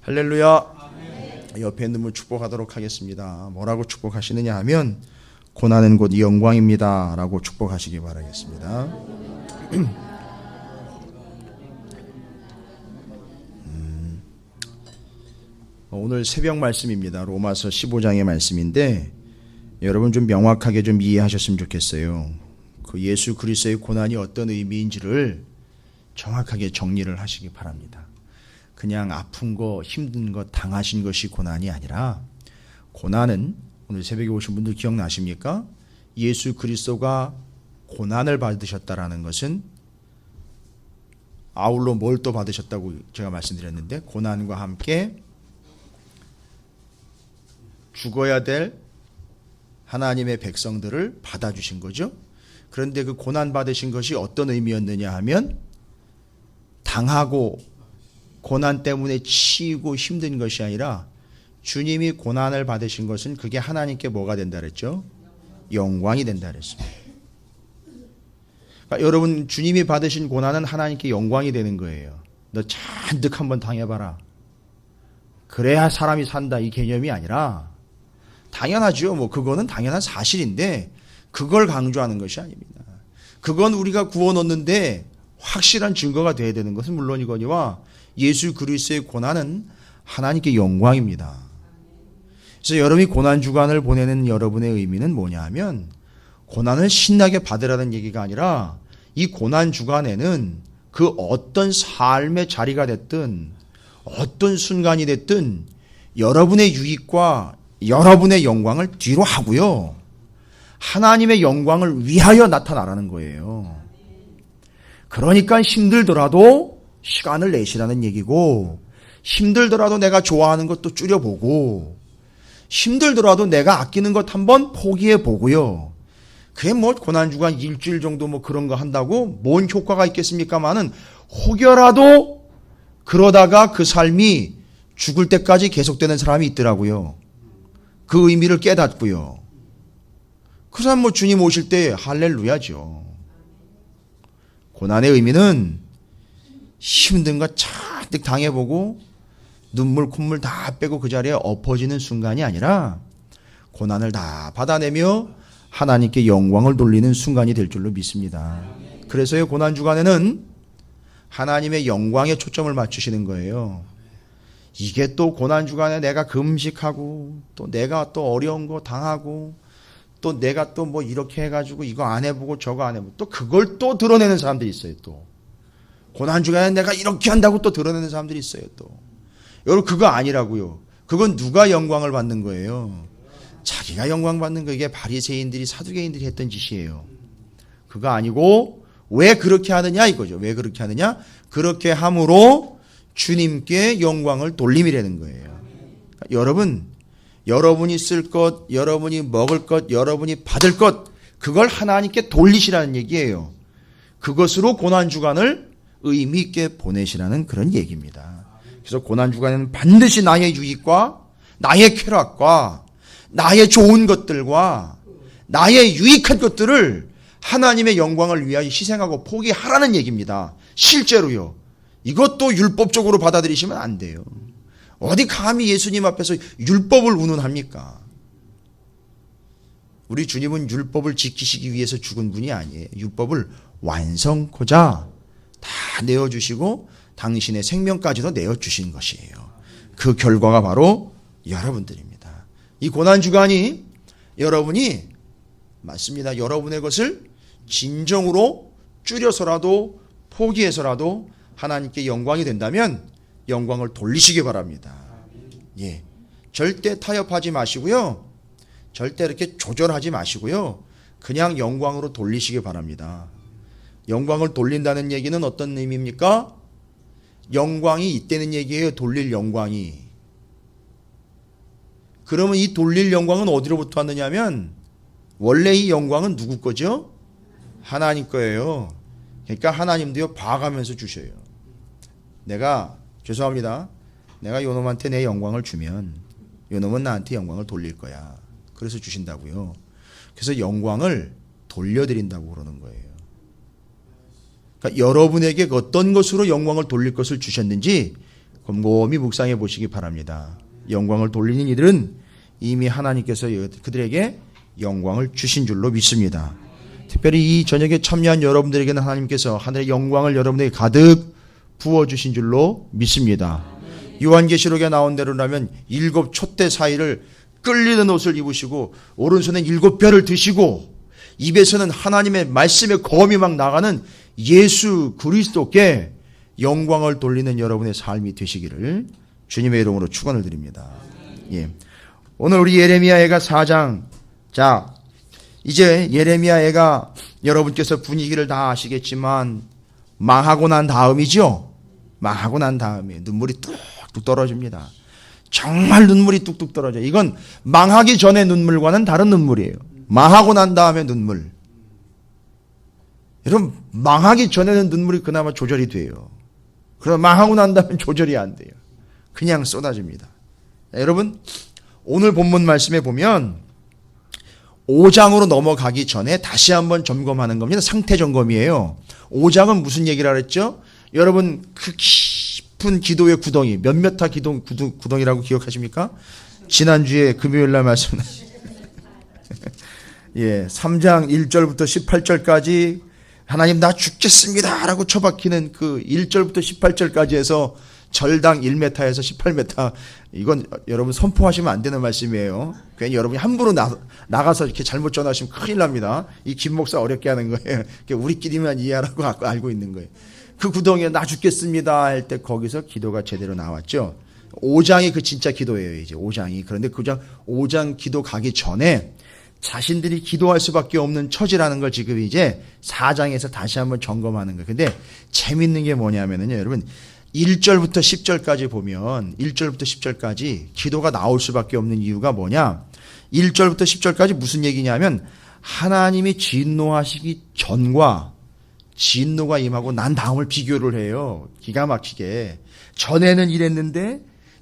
할렐루야. 옆에 있는 분 축복하도록 하겠습니다. 뭐라고 축복하시느냐 하면 고난은 곧 영광입니다 라고 축복하시기 바라겠습니다. 오늘 새벽 말씀입니다. 로마서 15장의 말씀인데 여러분 좀 명확하게 좀 이해하셨으면 좋겠어요. 그 예수 그리스도의 고난이 어떤 의미인지를 정확하게 정리를 하시기 바랍니다. 그냥 아픈 거, 힘든 거, 당하신 것이 고난이 아니라, 고난은 오늘 새벽에 오신 분들 기억나십니까? 예수 그리스도가 고난을 받으셨다라는 것은 아울러 뭘 또 받으셨다고 제가 말씀드렸는데, 고난과 함께 죽어야 될 하나님의 백성들을 받아주신 거죠. 그런데 그 고난 받으신 것이 어떤 의미였느냐 하면, 당하고 고난 때문에 치이고 힘든 것이 아니라 주님이 고난을 받으신 것은 그게 하나님께 뭐가 된다 그랬죠? 영광이 된다 그랬습니다. 그러니까 여러분, 주님이 받으신 고난은 하나님께 영광이 되는 거예요. 너 잔뜩 한번 당해봐라. 그래야 사람이 산다, 이 개념이 아니라, 당연하죠. 뭐 그거는 당연한 사실인데 그걸 강조하는 것이 아닙니다. 그건 우리가 구원 얻는데 확실한 증거가 돼야 되는 것은 물론이거니와 예수 그리스도의 고난은 하나님께 영광입니다. 그래서 여러분이 고난 주간을 보내는 여러분의 의미는 뭐냐 하면, 고난을 신나게 받으라는 얘기가 아니라 이 고난 주간에는 그 어떤 삶의 자리가 됐든 어떤 순간이 됐든 여러분의 유익과 여러분의 영광을 뒤로 하고요, 하나님의 영광을 위하여 나타나라는 거예요. 그러니까 힘들더라도 시간을 내시라는 얘기고, 힘들더라도 내가 좋아하는 것도 줄여보고, 힘들더라도 내가 아끼는 것 한번 포기해 보고요. 그게 뭐 고난주간 일주일 정도 뭐 그런 거 한다고 뭔 효과가 있겠습니까마는, 혹여라도 그러다가 그 삶이 죽을 때까지 계속되는 사람이 있더라고요. 그 의미를 깨닫고요. 그 사람 뭐 주님 오실 때 할렐루야죠. 고난의 의미는 힘든 거 잔뜩 당해보고 눈물 콧물 다 빼고 그 자리에 엎어지는 순간이 아니라, 고난을 다 받아내며 하나님께 영광을 돌리는 순간이 될 줄로 믿습니다. 그래서요, 고난 주간에는 하나님의 영광에 초점을 맞추시는 거예요. 이게 또 고난 주간에 내가 금식하고 또 내가 또 어려운 거 당하고 또 내가 또 뭐 이렇게 해가지고 이거 안 해보고 저거 안 해보고 또 그걸 또 드러내는 사람들이 있어요. 또 고난 주간에 내가 이렇게 한다고 또 드러내는 사람들이 있어요. 또 여러분, 그거 아니라고요. 그건 누가 영광을 받는 거예요? 자기가 영광 받는 거. 이게 바리새인들이 사두개인들이 했던 짓이에요. 그거 아니고 왜 그렇게 하느냐 이거죠. 왜 그렇게 하느냐? 그렇게 함으로 주님께 영광을 돌림이라는 거예요. 여러분, 여러분이 쓸 것, 여러분이 먹을 것, 여러분이 받을 것, 그걸 하나님께 돌리시라는 얘기예요. 그것으로 고난주간을 의미 있게 보내시라는 그런 얘기입니다. 그래서 고난주간에는 반드시 나의 유익과 나의 쾌락과 나의 좋은 것들과 나의 유익한 것들을 하나님의 영광을 위하여 희생하고 포기하라는 얘기입니다. 실제로요. 이것도 율법적으로 받아들이시면 안 돼요. 어디 감히 예수님 앞에서 율법을 운운합니까? 우리 주님은 율법을 지키시기 위해서 죽은 분이 아니에요. 율법을 완성코자 다 내어주시고 당신의 생명까지도 내어주신 것이에요. 그 결과가 바로 여러분들입니다. 이 고난주간이 여러분이 맞습니다. 여러분의 것을 진정으로 줄여서라도 포기해서라도 하나님께 영광이 된다면 영광을 돌리시기 바랍니다. 예, 절대 타협하지 마시고요. 절대 이렇게 조절하지 마시고요. 그냥 영광으로 돌리시기 바랍니다. 영광을 돌린다는 얘기는 어떤 의미입니까? 영광이 있다는 얘기예요. 돌릴 영광이. 그러면 이 돌릴 영광은 어디로부터 왔느냐면, 원래 이 영광은 누구 거죠? 하나님 거예요. 그러니까 하나님도요, 봐가면서 주셔요. 내가 죄송합니다. 내가 요놈한테 내 영광을 주면 요놈은 나한테 영광을 돌릴 거야. 그래서 주신다고요. 그래서 영광을 돌려드린다고 그러는 거예요. 그러니까 여러분에게 어떤 것으로 영광을 돌릴 것을 주셨는지 곰곰이 묵상해 보시기 바랍니다. 영광을 돌리는 이들은 이미 하나님께서 그들에게 영광을 주신 줄로 믿습니다. 특별히 이 저녁에 참여한 여러분들에게는 하나님께서 하늘의 영광을 여러분에게 가득 부어주신 줄로 믿습니다. 요한계시록에 나온 대로라면 7 촛대 사이를 끌리는 옷을 입으시고 오른손에 7벼를 드시고 입에서는 하나님의 말씀의 검이 막 나가는 예수 그리스도께 영광을 돌리는 여러분의 삶이 되시기를 주님의 이름으로 축원을 드립니다. 예. 오늘 우리 예레미야애가 4장, 자 이제 예레미야애가 여러분께서 분위기를 다 아시겠지만 망하고 난 다음이죠. 망하고 난 다음에 눈물이 뚝뚝 떨어집니다. 정말 눈물이 뚝뚝 떨어져요. 이건 망하기 전의 눈물과는 다른 눈물이에요. 망하고 난 다음에 눈물. 여러분 망하기 전에는 눈물이 그나마 조절이 돼요. 그러나 망하고 난 다음에 조절이 안 돼요. 그냥 쏟아집니다. 자, 여러분 오늘 본문 말씀에 보면 5장으로 넘어가기 전에 다시 한번 점검하는 겁니다. 상태 점검이에요. 5장은 무슨 얘기를 하랬죠? 여러분 그 깊은 기도의 구덩이, 몇몇 타 구덩이라고 기억하십니까? 지난주에 금요일날 말씀 예, 3장 1절부터 18절까지 하나님 나 죽겠습니다 라고 처박히는 그 1절부터 18절까지 해서 절당 1m에서 18m, 이건 여러분 선포하시면 안 되는 말씀이에요. 괜히 여러분이 함부로 나가서 이렇게 잘못 전하시면 큰일 납니다. 이 김 목사 어렵게 하는 거예요. 우리끼리만 이해하라고 알고 있는 거예요. 그 구덩이에 나 죽겠습니다 할 때 거기서 기도가 제대로 나왔죠. 5장이 그 진짜 기도예요. 이제 5장이. 그런데 그 5장 기도 가기 전에 자신들이 기도할 수밖에 없는 처지라는 걸 지금 이제 4장에서 다시 한번 점검하는 거예요. 근데 재밌는 게 뭐냐면요, 여러분 1절부터 10절까지 보면 1절부터 10절까지 기도가 나올 수밖에 없는 이유가 뭐냐? 1절부터 10절까지 무슨 얘기냐면 하나님이 진노하시기 전과 진노가 임하고 난 다음을 비교를 해요. 기가 막히게. 전에는 이랬는데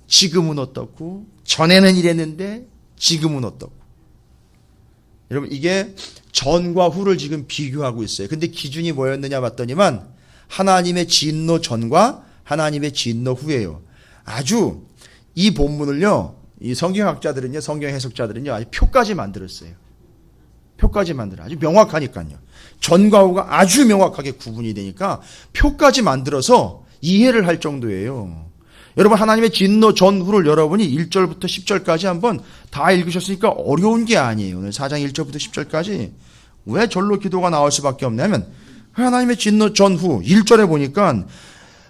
지금은 어떻고, 전에는 이랬는데 지금은 어떻고. 여러분 이게 전과 후를 지금 비교하고 있어요. 근데 기준이 뭐였느냐 봤더니만 하나님의 진노 전과 하나님의 진노 후예요. 아주 이 본문을요, 이 성경학자들은요, 성경 해석자들은요, 아주 표까지 만들었어요. 표까지 만들어. 아주 명확하니까요. 전과 후가 아주 명확하게 구분이 되니까 표까지 만들어서 이해를 할 정도예요. 여러분 하나님의 진노 전후를 여러분이 1절부터 10절까지 한번 다 읽으셨으니까 어려운 게 아니에요. 오늘 4장 1절부터 10절까지 왜 절로 기도가 나올 수밖에 없냐면 하나님의 진노 전후 1절에 보니까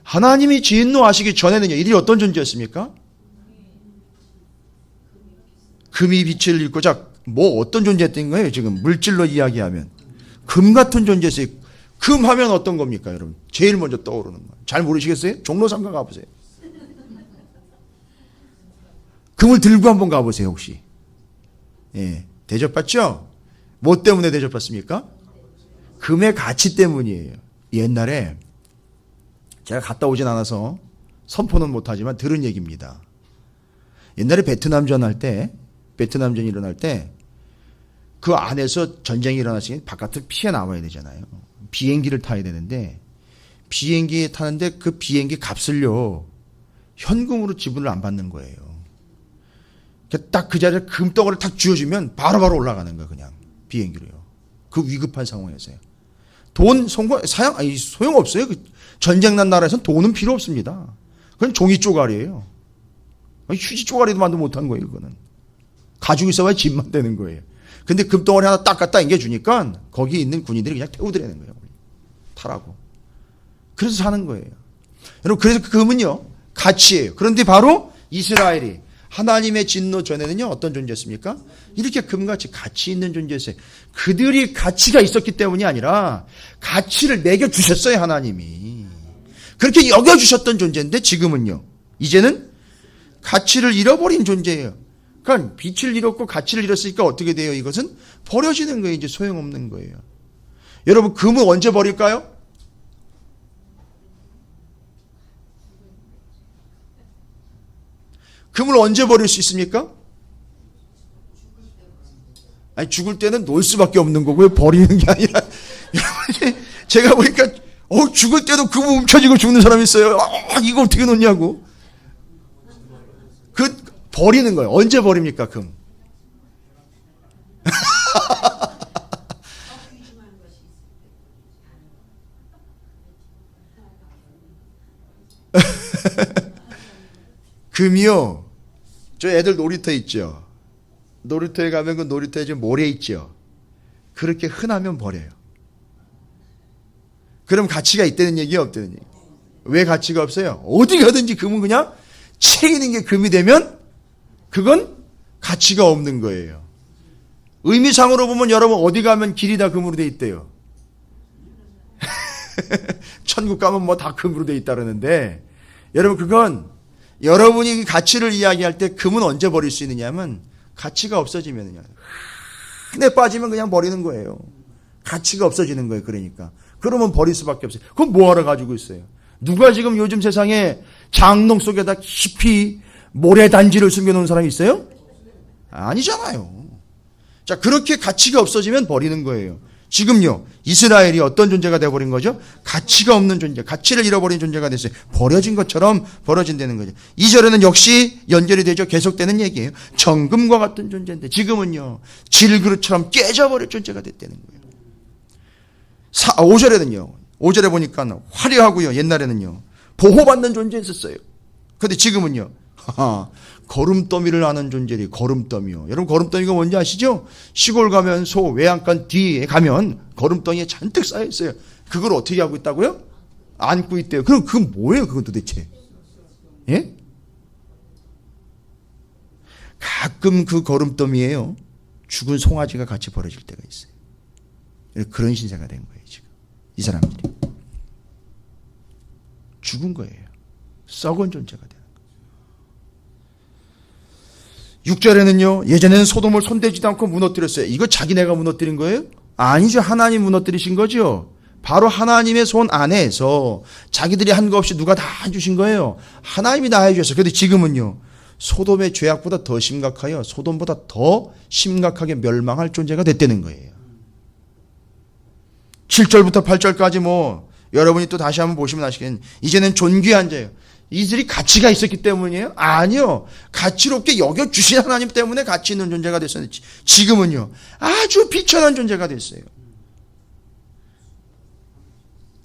하나님이 진노하시기 전에는요, 이들이 어떤 존재였습니까? 금이 빛을 잃고자 뭐 어떤 존재였던 거예요? 지금 물질로 이야기하면 금 같은 존재였어요. 금 하면 어떤 겁니까, 여러분? 제일 먼저 떠오르는 거. 잘 모르시겠어요? 종로상가 가보세요. 금을 들고 한번 가보세요, 혹시. 예, 대접받죠? 뭐 때문에 대접받습니까? 금의 가치 때문이에요. 옛날에 제가 갔다 오진 않아서 선포는 못하지만 들은 얘기입니다. 옛날에 베트남전 일어날 때 그 안에서 전쟁이 일어났으니 바깥을 피해 나와야 되잖아요. 비행기를 타야 되는데 비행기에 타는데 그 비행기 값을요 현금으로 지분을 안 받는 거예요. 딱 그 자리에 금덩어리를 탁 쥐어주면 바로바로 올라가는 거예요. 그냥 비행기로요. 그 위급한 상황에서요. 돈 소용없어요. 전쟁 난 나라에서는 돈은 필요 없습니다. 그건 종이 쪼가리예요. 휴지 쪼가리도 만도 못한 거예요. 그거는 가지고 있어봐야 집만 되는 거예요. 근데 금덩어리 하나 딱 갖다 옮겨주니까 거기 있는 군인들이 그냥 태우드리는 거예요. 타라고. 그래서 사는 거예요. 여러분 그래서 그 금은요 가치예요. 그런데 바로 이스라엘이 하나님의 진노 전에는요 어떤 존재였습니까? 이렇게 금같이 가치 있는 존재였어요. 그들이 가치가 있었기 때문이 아니라 가치를 매겨주셨어요. 하나님이 그렇게 여겨주셨던 존재인데 지금은요 이제는 가치를 잃어버린 존재예요. 그러니까 빛을 잃었고 가치를 잃었으니까 어떻게 돼요? 이것은 버려지는 거예요. 이제 소용없는 거예요. 여러분 금은 언제 버릴까요? 금을 언제 버릴 수 있습니까? 아니, 죽을 때는 놓을 수밖에 없는 거고요. 버리는 게 아니라. 제가 보니까, 죽을 때도 금 훔쳐지고 죽는 사람이 있어요. 이거 어떻게 놓냐고. 버리는 거예요. 언제 버립니까, 금? 금이요. 저 애들 놀이터 있죠. 놀이터에 가면 그 놀이터에 지금 모래 있죠. 그렇게 흔하면 버려요. 그럼 가치가 있다는 얘기야, 없다는 얘기? 왜 가치가 없어요? 어디 가든지 금은 그냥 채 있는 게 금이 되면 그건 가치가 없는 거예요. 의미상으로 보면 여러분 어디 가면 길이 다 금으로 돼 있대요. 천국 가면 뭐 다 금으로 돼 있다 그러는데 여러분 그건 여러분이 가치를 이야기할 때 금은 언제 버릴 수 있느냐면 가치가 없어지면요. 흔해 빠지면 그냥 버리는 거예요. 가치가 없어지는 거예요. 그러니까. 그러면 버릴 수밖에 없어요. 그럼 뭐하러 가지고 있어요? 누가 지금 요즘 세상에 장롱 속에다 깊이 모래단지를 숨겨놓은 사람이 있어요? 아니잖아요. 자, 그렇게 가치가 없어지면 버리는 거예요. 지금요, 이스라엘이 어떤 존재가 되어버린 거죠? 가치가 없는 존재, 가치를 잃어버린 존재가 됐어요. 버려진 것처럼 벌어진다는 거죠. 2절에는 역시 연결이 되죠. 계속되는 얘기예요. 정금과 같은 존재인데 지금은요, 질그릇처럼 깨져버릴 존재가 됐다는 거예요. 5절에는요, 5절에 보니까 화려하고요, 옛날에는요, 보호받는 존재였었어요. 근데 지금은요, 거름더미를 아는 존재리, 거름더미요. 여러분 거름더미가 뭔지 아시죠? 시골 가면 소 외양간 뒤에 가면 거름더미에 잔뜩 쌓여 있어요. 그걸 어떻게 하고 있다고요? 안고 있대요. 그럼 그건 뭐예요? 그건 도대체? 예? 가끔 그 거름더미에요, 죽은 송아지가 같이 버려질 때가 있어요. 그런 신세가 된 거예요, 지금. 이 사람들이. 죽은 거예요. 썩은 존재가 돼요. 6절에는요, 예전에는 소돔을 손대지도 않고 무너뜨렸어요. 이거 자기네가 무너뜨린 거예요? 아니죠. 하나님 무너뜨리신 거죠. 바로 하나님의 손 안에서 자기들이 한 거 없이 누가 다 해주신 거예요. 하나님이 다 해주셨어요. 그런데 지금은요, 소돔의 죄악보다 더 심각하여 소돔보다 더 심각하게 멸망할 존재가 됐다는 거예요. 7절부터 8절까지 여러분이 또 다시 한번 보시면 아시겠는, 이제는 존귀한 자예요. 이들이 가치가 있었기 때문이에요? 아니요. 가치롭게 여겨주신 하나님 때문에 가치 있는 존재가 됐었는데 지금은요, 아주 비천한 존재가 됐어요.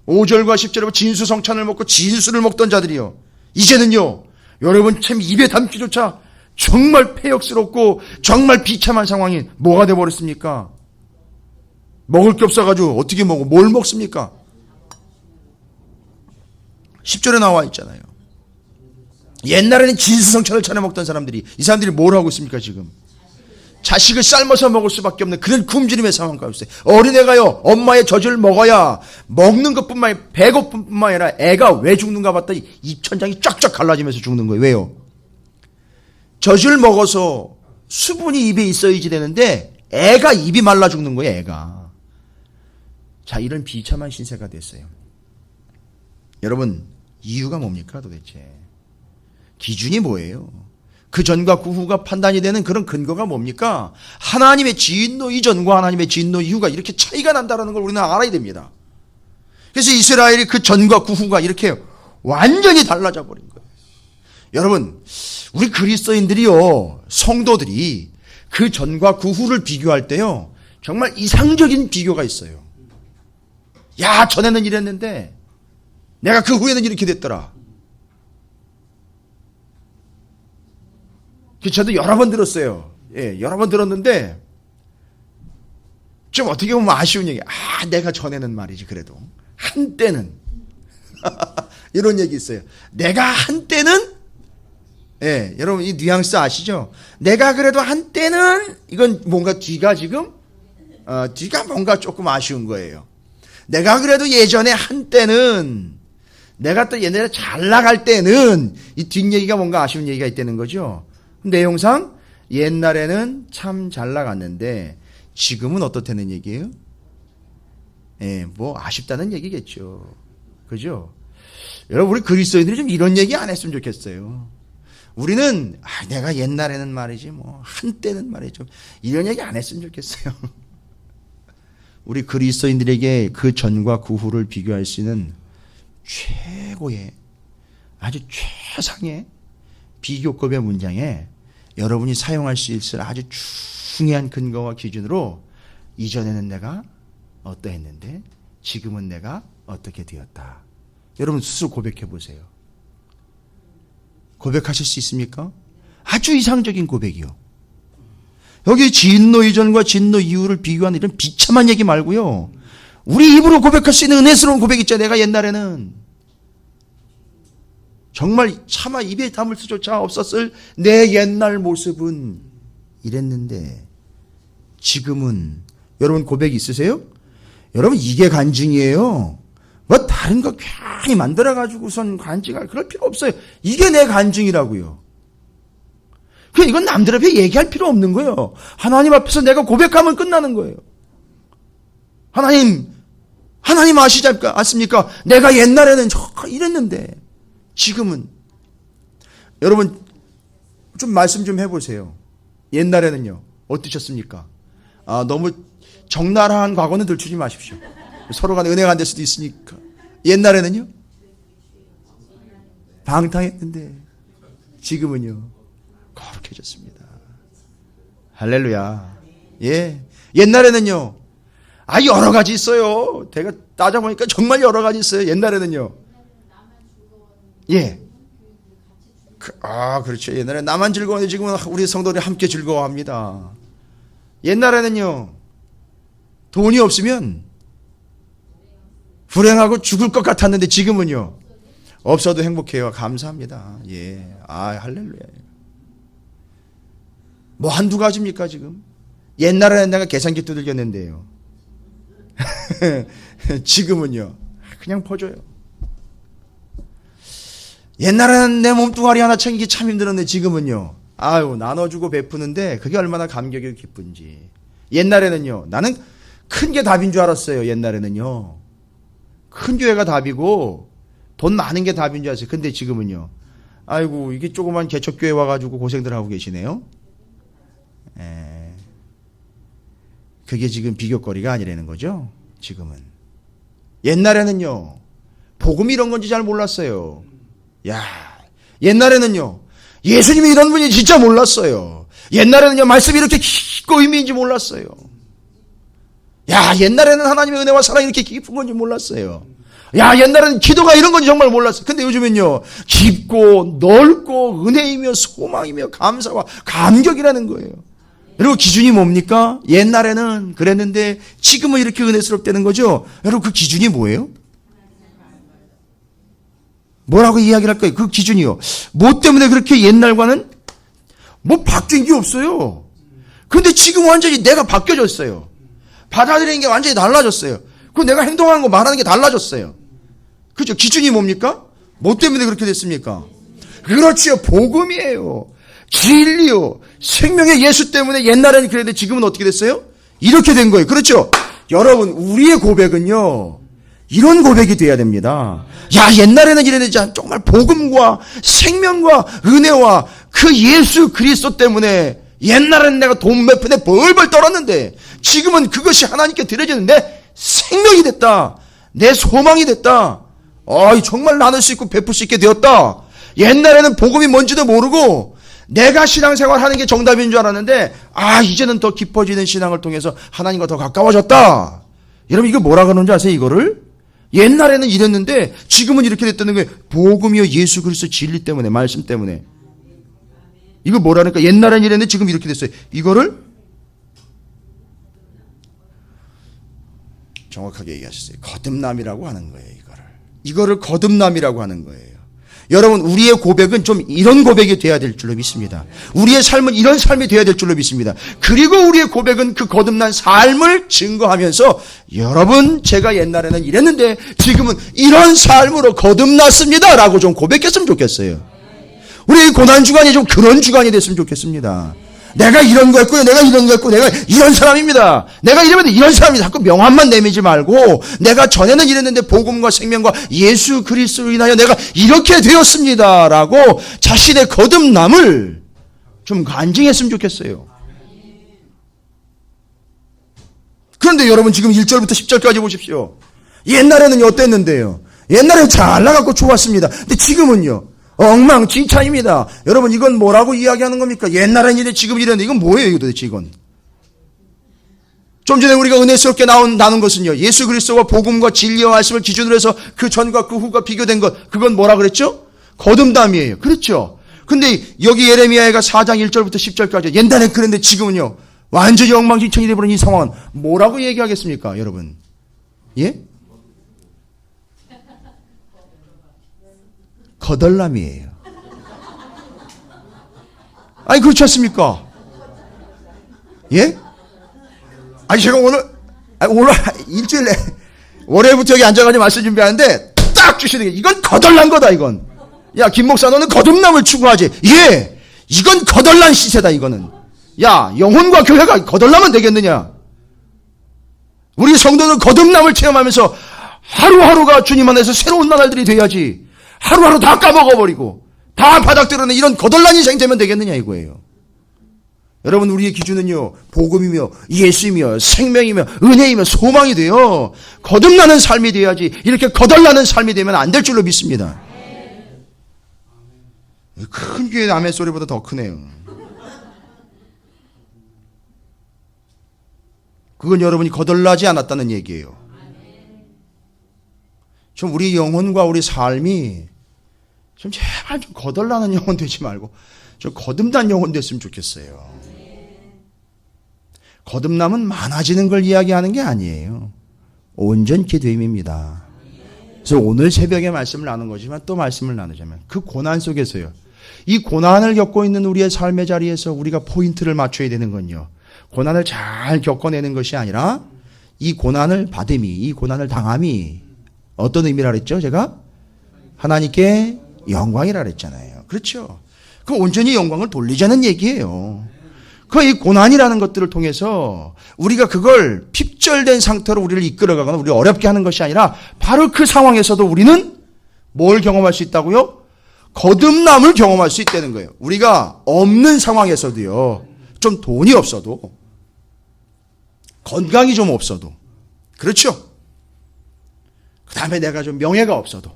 5절과 10절에 진수성찬을 먹고 진수를 먹던 자들이요, 이제는요, 여러분 참 입에 담기조차 정말 폐역스럽고 정말 비참한 상황이 뭐가 되어버렸습니까? 먹을 게 없어가지고 어떻게 먹어? 뭘 먹습니까? 10절에 나와 있잖아요. 옛날에는 진수성찬을 차려 먹던 사람들이, 이 사람들이 뭘 하고 있습니까 지금? 자식을 삶아서 먹을 수밖에 없는 그런 굶주림의 상황 가고 있어요. 어린애가요, 엄마의 젖을 먹어야 먹는 것뿐만 아니라 배고픔뿐만 아니라 애가 왜 죽는가 봤더니 입천장이 쫙쫙 갈라지면서 죽는 거예요. 왜요? 젖을 먹어서 수분이 입에 있어야지 되는데 애가 입이 말라 죽는 거예요. 애가. 자, 이런 비참한 신세가 됐어요. 여러분, 이유가 뭡니까 도대체? 기준이 뭐예요? 그 전과 그 후가 판단이 되는 그런 근거가 뭡니까? 하나님의 진노 이전과 하나님의 진노 이후가 이렇게 차이가 난다는 걸 우리는 알아야 됩니다. 그래서 이스라엘이 그 전과 그 후가 이렇게 완전히 달라져 버린 거예요. 여러분, 우리 그리스도인들이요, 성도들이 그 전과 그 후를 비교할 때요, 정말 이상적인 비교가 있어요. 야, 전에는 이랬는데 내가 그 후에는 이렇게 됐더라. 저도 여러 번 들었어요. 예, 여러 번 들었는데 좀 어떻게 보면 아쉬운 얘기. 내가 전에는 말이지 그래도 한때는 이런 얘기 있어요. 내가 한때는, 예, 여러분 이 뉘앙스 아시죠? 내가 그래도 한때는, 이건 뭔가 뒤가 지금 뒤가 뭔가 조금 아쉬운 거예요. 내가 그래도 예전에 한때는, 내가 또 옛날에 잘 나갈 때는, 이 뒷얘기가 뭔가 아쉬운 얘기가 있다는 거죠. 내용상 옛날에는 참 잘 나갔는데 지금은 어떻다는 얘기예요? 예, 아쉽다는 얘기겠죠. 그죠? 여러분, 우리 그리스도인들이 좀 이런 얘기 안 했으면 좋겠어요. 우리는 내가 옛날에는 말이지 한때는 말이죠, 이런 얘기 안 했으면 좋겠어요. 우리 그리스도인들에게 그 전과 그 후를 비교할 수 있는 최고의, 아주 최상의 비교급의 문장에 여러분이 사용할 수 있을 아주 중요한 근거와 기준으로 이전에는 내가 어떠했는데 지금은 내가 어떻게 되었다. 여러분 스스로 고백해 보세요. 고백하실 수 있습니까? 아주 이상적인 고백이요. 여기 진노 이전과 진노 이후를 비교하는 이런 비참한 얘기 말고요. 우리 입으로 고백할 수 있는 은혜스러운 고백 있잖아요. 내가 옛날에는 정말 차마 입에 담을 수조차 없었을 내 옛날 모습은 이랬는데 지금은 여러분 고백 있으세요? 여러분 이게 간증이에요. 뭐 다른 거 괜히 만들어가지고선 간증할 그럴 필요 없어요. 이게 내 간증이라고요. 그 이건 남들 앞에 얘기할 필요 없는 거예요. 하나님 앞에서 내가 고백하면 끝나는 거예요. 하나님 아시지 않습니까? 내가 옛날에는 이랬는데 지금은 여러분 좀 말씀 좀 해보세요. 옛날에는요 어떠셨습니까? 너무 적나라한 과거는 들추지 마십시오. 서로 간에 은혜가 안 될 수도 있으니까. 옛날에는요 방탕했는데 지금은요 거룩해졌습니다. 할렐루야. 예. 옛날에는요 여러 가지 있어요. 제가 따져보니까 정말 여러 가지 있어요. 옛날에는요. 예. 그렇죠. 옛날에 나만 즐거웠는데 지금은 우리 성도들이 함께 즐거워합니다. 옛날에는요 돈이 없으면 불행하고 죽을 것 같았는데 지금은요 없어도 행복해요. 감사합니다. 예. 할렐루야. 뭐 한두 가지입니까 지금? 옛날에는 내가 계산기 두들겼는데요. 지금은요 그냥 퍼줘요. 옛날에는 내 몸뚱아리 하나 챙기기 참 힘들었는데 지금은요 나눠주고 베푸는데 그게 얼마나 감격이고 기쁜지. 옛날에는요 나는 큰 게 답인 줄 알았어요. 옛날에는요 큰 교회가 답이고 돈 많은 게 답인 줄 알았어요. 근데 지금은요 이게 조그만 개척교회 와가지고 고생들 하고 계시네요. 그게 지금 비교거리가 아니라는 거죠. 지금은. 옛날에는요 복음이 이런 건지 잘 몰랐어요. 옛날에는요 예수님이 이런 분이 진짜 몰랐어요. 옛날에는요 말씀이 이렇게 깊고 의미인지 몰랐어요. 옛날에는 하나님의 은혜와 사랑이 이렇게 깊은 건지 몰랐어요. 옛날에는 기도가 이런 건지 정말 몰랐어요. 근데 요즘은요 깊고 넓고 은혜이며 소망이며 감사와 감격이라는 거예요. 여러분 기준이 뭡니까? 옛날에는 그랬는데 지금은 이렇게 은혜스럽다는 거죠. 여러분 그 기준이 뭐예요? 뭐라고 이야기를 할까요? 그 기준이요. 뭐 때문에 그렇게 옛날과는 바뀐 게 없어요. 근데 지금 완전히 내가 바뀌어졌어요. 받아들이는 게 완전히 달라졌어요. 그리고 내가 행동하는 거 말하는 게 달라졌어요. 그죠? 기준이 뭡니까? 뭐 때문에 그렇게 됐습니까? 그렇지요. 복음이에요. 진리요. 생명의 예수 때문에 옛날에는 그랬는데 지금은 어떻게 됐어요? 이렇게 된 거예요. 그렇죠? 여러분 우리의 고백은요 이런 고백이 돼야 됩니다. 옛날에는 이랬는데 정말 복음과 생명과 은혜와 그 예수 그리스도 때문에 옛날에는 내가 돈 몇 푼에 벌벌 떨었는데 지금은 그것이 하나님께 드려지는 내 생명이 됐다. 내 소망이 됐다. 정말 나눌 수 있고 베풀 수 있게 되었다. 옛날에는 복음이 뭔지도 모르고 내가 신앙생활 하는 게 정답인 줄 알았는데 이제는 더 깊어지는 신앙을 통해서 하나님과 더 가까워졌다. 여러분 이거 뭐라 그러는 줄 아세요? 이거를 옛날에는 이랬는데 지금은 이렇게 됐다는 거예요. 복음이요 예수 그리스도 진리 때문에 말씀 때문에. 이거 뭐라니까? 옛날에는 이랬는데 지금 이렇게 됐어요. 이거를 정확하게 얘기하셨어요. 거듭남이라고 하는 거예요. 이거를 거듭남이라고 하는 거예요. 여러분 우리의 고백은 좀 이런 고백이 돼야 될 줄로 믿습니다. 우리의 삶은 이런 삶이 돼야 될 줄로 믿습니다. 그리고 우리의 고백은 그 거듭난 삶을 증거하면서 여러분 제가 옛날에는 이랬는데 지금은 이런 삶으로 거듭났습니다 라고 좀 고백했으면 좋겠어요. 우리 고난주간이 좀 그런 주간이 됐으면 좋겠습니다. 내가 이런 거 했고요. 내가 이런 거 했고 내가 이런 사람입니다. 내가 이러면 이런 사람이 자꾸 명함만 내밀지 말고 내가 전에는 이랬는데 복음과 생명과 예수 그리스도로 인하여 내가 이렇게 되었습니다 라고 자신의 거듭남을 좀 간증했으면 좋겠어요. 그런데 여러분 지금 1절부터 10절까지 보십시오. 옛날에는 어땠는데요? 옛날에 잘 나갔고 좋았습니다. 근데 지금은요 엉망진창입니다. 여러분 이건 뭐라고 이야기하는 겁니까? 옛날엔 이래 지금 이랬는데 이건 뭐예요 이거 도대체 이건? 좀 전에 우리가 은혜스럽게 나눈 것은요. 예수 그리스도와 복음과 진리와 말씀을 기준으로 해서 그 전과 그 후가 비교된 것. 그건 뭐라 그랬죠? 거듭남이에요. 그렇죠? 근데 여기 예레미야가 4장 1절부터 10절까지 옛날에 그랬는데 지금은요. 완전히 엉망진창이 되어버린 이 상황은 뭐라고 얘기하겠습니까? 여러분. 예? 거덜남이에요. 아니 그렇지 않습니까? 예? 아니 제가 오늘 일주일 내 월요일부터 여기 앉아가지고 말씀 준비하는데 딱 주시는 게 이건 거덜난 거다 이건. 야 김 목사 너는 거듭남을 추구하지. 예, 이건 거덜난 시세다 이거는. 야 영혼과 교회가 거덜나면 되겠느냐. 우리 성도는 거듭남을 체험하면서 하루하루가 주님 안에서 새로운 나날들이 돼야지. 하루하루 다 까먹어버리고 다 바닥들어는 이런 거덜난 인생 되면 되겠느냐 이거예요. 여러분 우리의 기준은요 복음이며 예수이며 생명이며 은혜이며 소망이 돼요. 거듭나는 삶이 돼야지 이렇게 거덜나는 삶이 되면 안 될 줄로 믿습니다. 큰 교회 아멘 소리보다 더 크네요. 그건 여러분이 거덜나지 않았다는 얘기예요. 좀 우리 영혼과 우리 삶이 좀 제발 좀 거덜나는 영혼 되지 말고 좀 거듭난 영혼 됐으면 좋겠어요. 거듭남은 많아지는 걸 이야기하는 게 아니에요. 온전케 됨입니다. 그래서 오늘 새벽에 말씀을 나눈 거지만 또 말씀을 나누자면 그 고난 속에서요. 이 고난을 겪고 있는 우리의 삶의 자리에서 우리가 포인트를 맞춰야 되는 건요. 고난을 잘 겪어내는 것이 아니라 이 고난을 받음이, 이 고난을 당함이 어떤 의미라 그랬죠? 제가 하나님께 영광이라 그랬잖아요. 그렇죠? 그 온전히 영광을 돌리자는 얘기예요. 그 이 고난이라는 것들을 통해서 우리가 그걸 핍절된 상태로 우리를 이끌어가거나 우리를 어렵게 하는 것이 아니라 바로 그 상황에서도 우리는 뭘 경험할 수 있다고요? 거듭남을 경험할 수 있다는 거예요. 우리가 없는 상황에서도요. 좀 돈이 없어도 건강이 좀 없어도 그렇죠? 그 다음에 내가 좀 명예가 없어도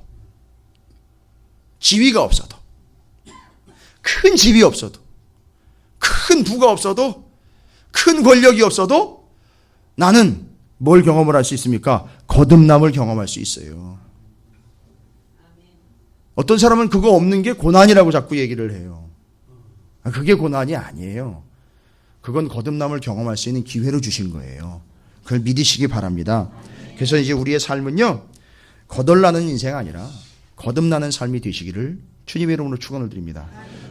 지위가 없어도 큰 집이 없어도 큰 부가 없어도 큰 권력이 없어도 나는 뭘 경험을 할 수 있습니까? 거듭남을 경험할 수 있어요. 어떤 사람은 그거 없는 게 고난이라고 자꾸 얘기를 해요. 그게 고난이 아니에요. 그건 거듭남을 경험할 수 있는 기회로 주신 거예요. 그걸 믿으시기 바랍니다. 그래서 이제 우리의 삶은요. 거덜나는 인생 아니라 거듭나는 삶이 되시기를 주님의 이름으로 축원을 드립니다.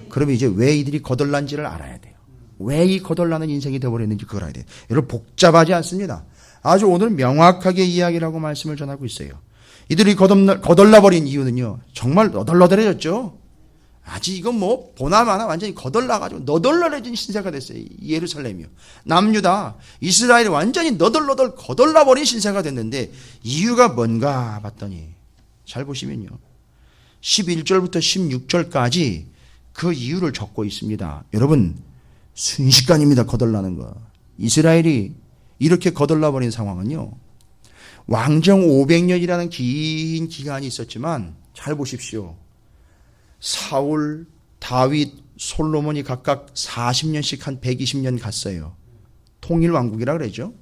그러면 이제 왜 이들이 거덜난지를 알아야 돼요. 왜 이 거덜나는 인생이 되어버렸는지 그걸 알아야 돼요. 여러분 복잡하지 않습니다. 아주 오늘 명확하게 이야기를 하고 말씀을 전하고 있어요. 이들이 거덜나버린 이유는요. 정말 너덜너덜해졌죠. 아직 이건 뭐 보나마나 완전히 거덜나가지고 너덜너덜해진 신세가 됐어요. 예루살렘이요. 남유다 이스라엘이 완전히 너덜너덜 거덜나버린 신세가 됐는데 이유가 뭔가 봤더니 잘 보시면요. 11절부터 16절까지 그 이유를 적고 있습니다. 여러분 순식간입니다. 거덜나는 거. 이스라엘이 이렇게 거덜나버린 상황은요. 왕정 500년이라는 긴 기간이 있었지만 잘 보십시오. 사울, 다윗, 솔로몬이 각각 40년씩 한 120년 갔어요. 통일왕국이라 그러죠.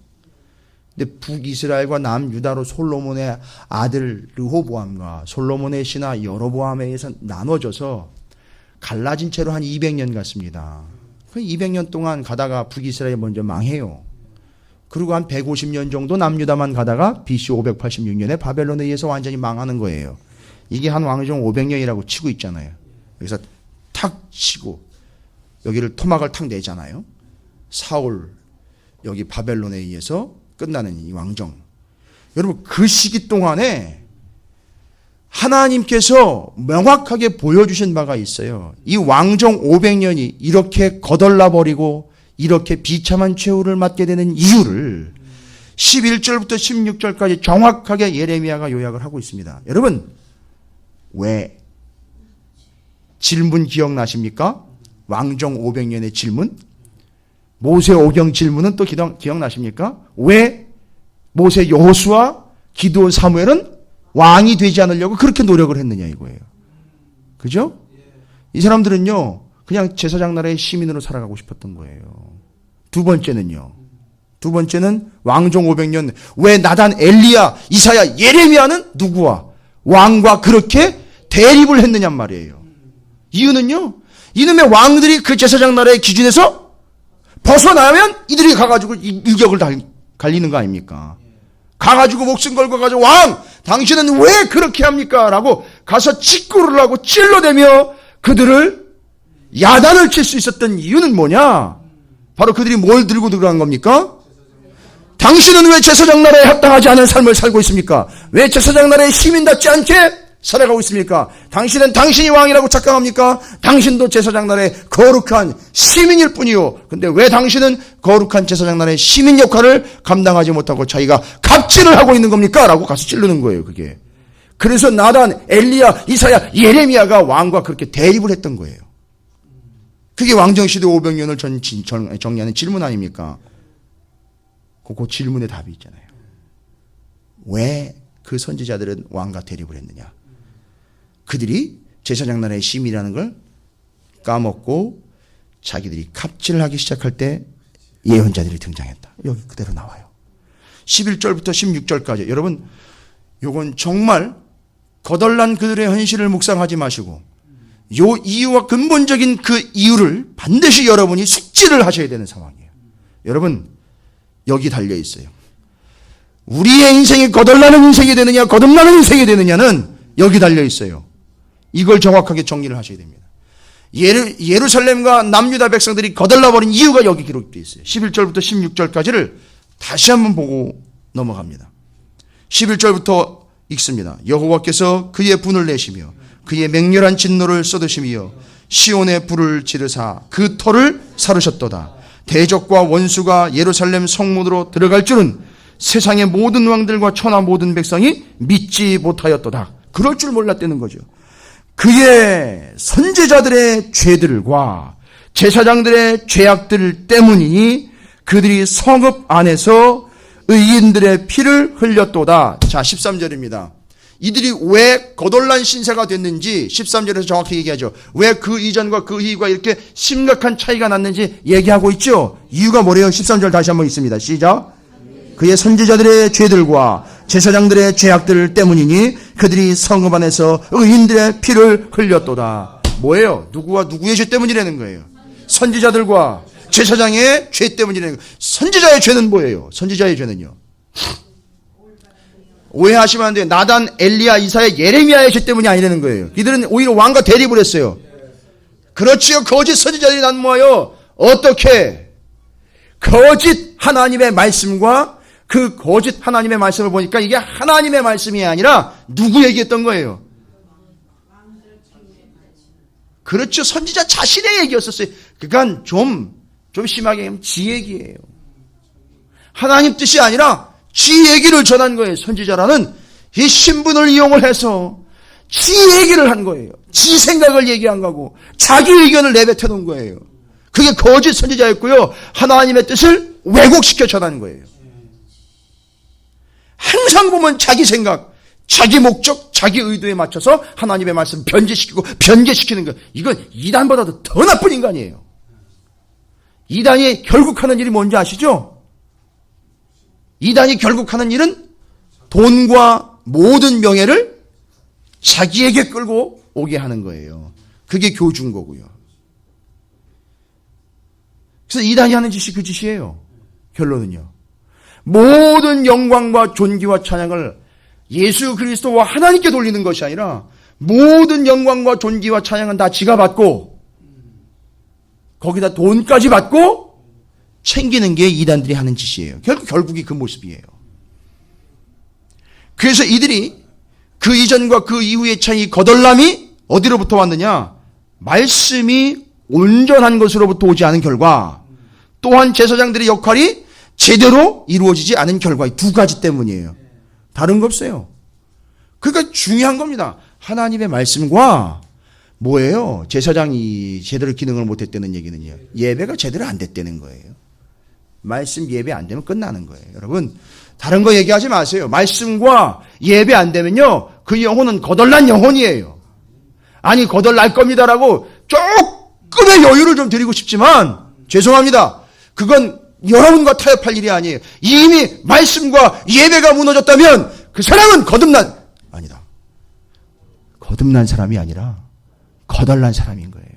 근데 북이스라엘과 남유다로 솔로몬의 아들 르호보암과 솔로몬의 신하 여로보암에 의해서 나눠져서 갈라진 채로 한 200년 갔습니다. 그 200년 동안 가다가 북이스라엘이 먼저 망해요. 그리고 한 150년 정도 남유다만 가다가 BC 586년에 바벨론에 의해서 완전히 망하는 거예요. 이게 한 왕정 500년이라고 치고 있잖아요. 여기서 탁 치고 여기를 토막을 탁 내잖아요. 사울 여기 바벨론에 의해서 끝나는 이 왕정. 여러분 그 시기 동안에 하나님께서 명확하게 보여주신 바가 있어요. 이 왕정 500년이 이렇게 거덜나버리고 이렇게 비참한 최후를 맞게 되는 이유를 11절부터 16절까지 정확하게 예레미야가 요약을 하고 있습니다. 여러분 왜? 질문 기억나십니까? 왕정 500년의 질문? 모세 오경 질문은 또 기억나십니까? 왜 모세 여호수아 기드온 사무엘은 왕이 되지 않으려고 그렇게 노력을 했느냐 이거예요. 그죠? 이 사람들은요, 그냥 제사장 나라의 시민으로 살아가고 싶었던 거예요. 두 번째는 왕정 500년, 왜 나단, 엘리야, 이사야, 예레미야는 누구와? 왕과 그렇게 대립을 했느냔 말이에요. 이유는요, 이놈의 왕들이 그 제사장 나라의 기준에서 벗어나면 이들이 가가지고 일격을 갈리는 거 아닙니까? 가가지고 목숨 걸고 가서 왕! 당신은 왜 그렇게 합니까? 라고 가서 직구를 하고 찔러대며 그들을 야단을 칠 수 있었던 이유는 뭐냐? 바로 그들이 뭘 들고 들어간 겁니까? 당신은 왜 제사장 나라에 합당하지 않은 삶을 살고 있습니까? 왜 제사장 나라의 시민답지 않게 살아가고 있습니까? 당신은 당신이 왕이라고 착각합니까? 당신도 제사장 나라의 거룩한 시민일 뿐이요. 근데 왜 당신은 거룩한 제사장 나라의 시민 역할을 감당하지 못하고 자기가 갑질을 하고 있는 겁니까? 라고 가서 찌르는 거예요, 그게. 그래서 나단, 엘리야, 이사야, 예레미야가 왕과 그렇게 대립을 했던 거예요. 그게 왕정시대 500년을 정리하는 질문 아닙니까? 그 질문에 답이 있잖아요. 왜 그 선지자들은 왕과 대립을 했느냐? 그들이 제사장 나라의 시민이라는 걸 까먹고 자기들이 갑질을 하기 시작할 때 예언자들이 등장했다. 여기 그대로 나와요. 11절부터 16절까지. 여러분, 요건 정말 거덜난 그들의 현실을 묵상하지 마시고 요 이유와 근본적인 그 이유를 반드시 여러분이 숙지를 하셔야 되는 상황이에요. 여러분, 여기 달려 있어요. 우리의 인생이 거덜나는 인생이 되느냐 거듭나는 인생이 되느냐는 여기 달려 있어요. 이걸 정확하게 정리를 하셔야 됩니다. 예루살렘과 남유다 백성들이 거덜나버린 이유가 여기 기록되어 있어요. 11절부터 16절까지를 다시 한번 보고 넘어갑니다. 11절부터 읽습니다. 여호와께서 그의 분을 내시며 그의 맹렬한 진노를 쏟으시며 시온의 불을 지르사 그 터를 사르셨도다. 대적과 원수가 예루살렘 성문으로 들어갈 줄은 세상의 모든 왕들과 천하 모든 백성이 믿지 못하였도다. 그럴 줄 몰랐다는 거죠. 그의 선지자들의 죄들과 제사장들의 죄악들 때문이니 그들이 성읍 안에서 의인들의 피를 흘렸도다. 자, 13절입니다. 이들이 왜 거덜난 신세가 됐는지 13절에서 정확히 얘기하죠. 왜 그 이전과 그 이후가 이렇게 심각한 차이가 났는지 얘기하고 있죠. 이유가 뭐래요? 13절 다시 한번 읽습니다. 시작. 그의 선지자들의 죄들과 제사장들의 죄악들 때문이니 그들이 성읍 안에서 의인들의 피를 흘렸도다. 뭐예요? 누구와 누구의 죄 때문이라는 거예요? 선지자들과 제사장의 죄 때문이라는 거예요. 선지자의 죄는 뭐예요? 선지자의 죄는요, 오해하시면 안 돼요. 나단, 엘리야, 이사야, 예레미야의 죄 때문이 아니라는 거예요. 이들은 오히려 왕과 대립을 했어요. 그렇지요. 거짓 선지자들이 난무하여 어떻게 거짓 하나님의 말씀과 그 거짓 하나님의 말씀을 보니까 이게 하나님의 말씀이 아니라 누구 얘기했던 거예요? 그렇죠. 선지자 자신의 얘기였었어요. 그러니까 좀 심하게 하면 지 얘기예요. 하나님 뜻이 아니라 지 얘기를 전한 거예요. 선지자라는 이 신분을 이용을 해서 지 얘기를 한 거예요. 지 생각을 얘기한 거고 자기 의견을 내뱉어 놓은 거예요. 그게 거짓 선지자였고요. 하나님의 뜻을 왜곡시켜 전하는 거예요. 항상 보면 자기 생각, 자기 목적, 자기 의도에 맞춰서 하나님의 말씀 변제시키는 것. 이건 이단보다도 더 나쁜 인간이에요. 이단이 결국 하는 일이 뭔지 아시죠? 이단이 결국 하는 일은 돈과 모든 명예를 자기에게 끌고 오게 하는 거예요. 그게 교주인 거고요. 그래서 이단이 하는 짓이 그 짓이에요. 결론은요. 모든 영광과 존귀와 찬양을 예수 그리스도와 하나님께 돌리는 것이 아니라 모든 영광과 존귀와 찬양은 다 지가 받고 거기다 돈까지 받고 챙기는 게 이단들이 하는 짓이에요. 결국이 그 모습이에요. 그래서 이들이 그 이전과 그 이후의 차이 거덜남이 어디로부터 왔느냐? 말씀이 온전한 것으로부터 오지 않은 결과, 또한 제사장들의 역할이 제대로 이루어지지 않은 결과, 이 두 가지 때문이에요. 다른 거 없어요. 그러니까 중요한 겁니다. 하나님의 말씀과 뭐예요? 제사장이 제대로 기능을 못했다는 얘기는요, 예배가 제대로 안 됐다는 거예요. 말씀 예배 안 되면 끝나는 거예요. 여러분, 다른 거 얘기하지 마세요. 말씀과 예배 안 되면요, 그 영혼은 거덜난 영혼이에요. 아니, 거덜날 겁니다라고 조금의 여유를 좀 드리고 싶지만 죄송합니다. 그건 여러분과 타협할 일이 아니에요. 이미 말씀과 예배가 무너졌다면 그 사람은 거듭난 사람이 아니라 거덜난 사람인 거예요.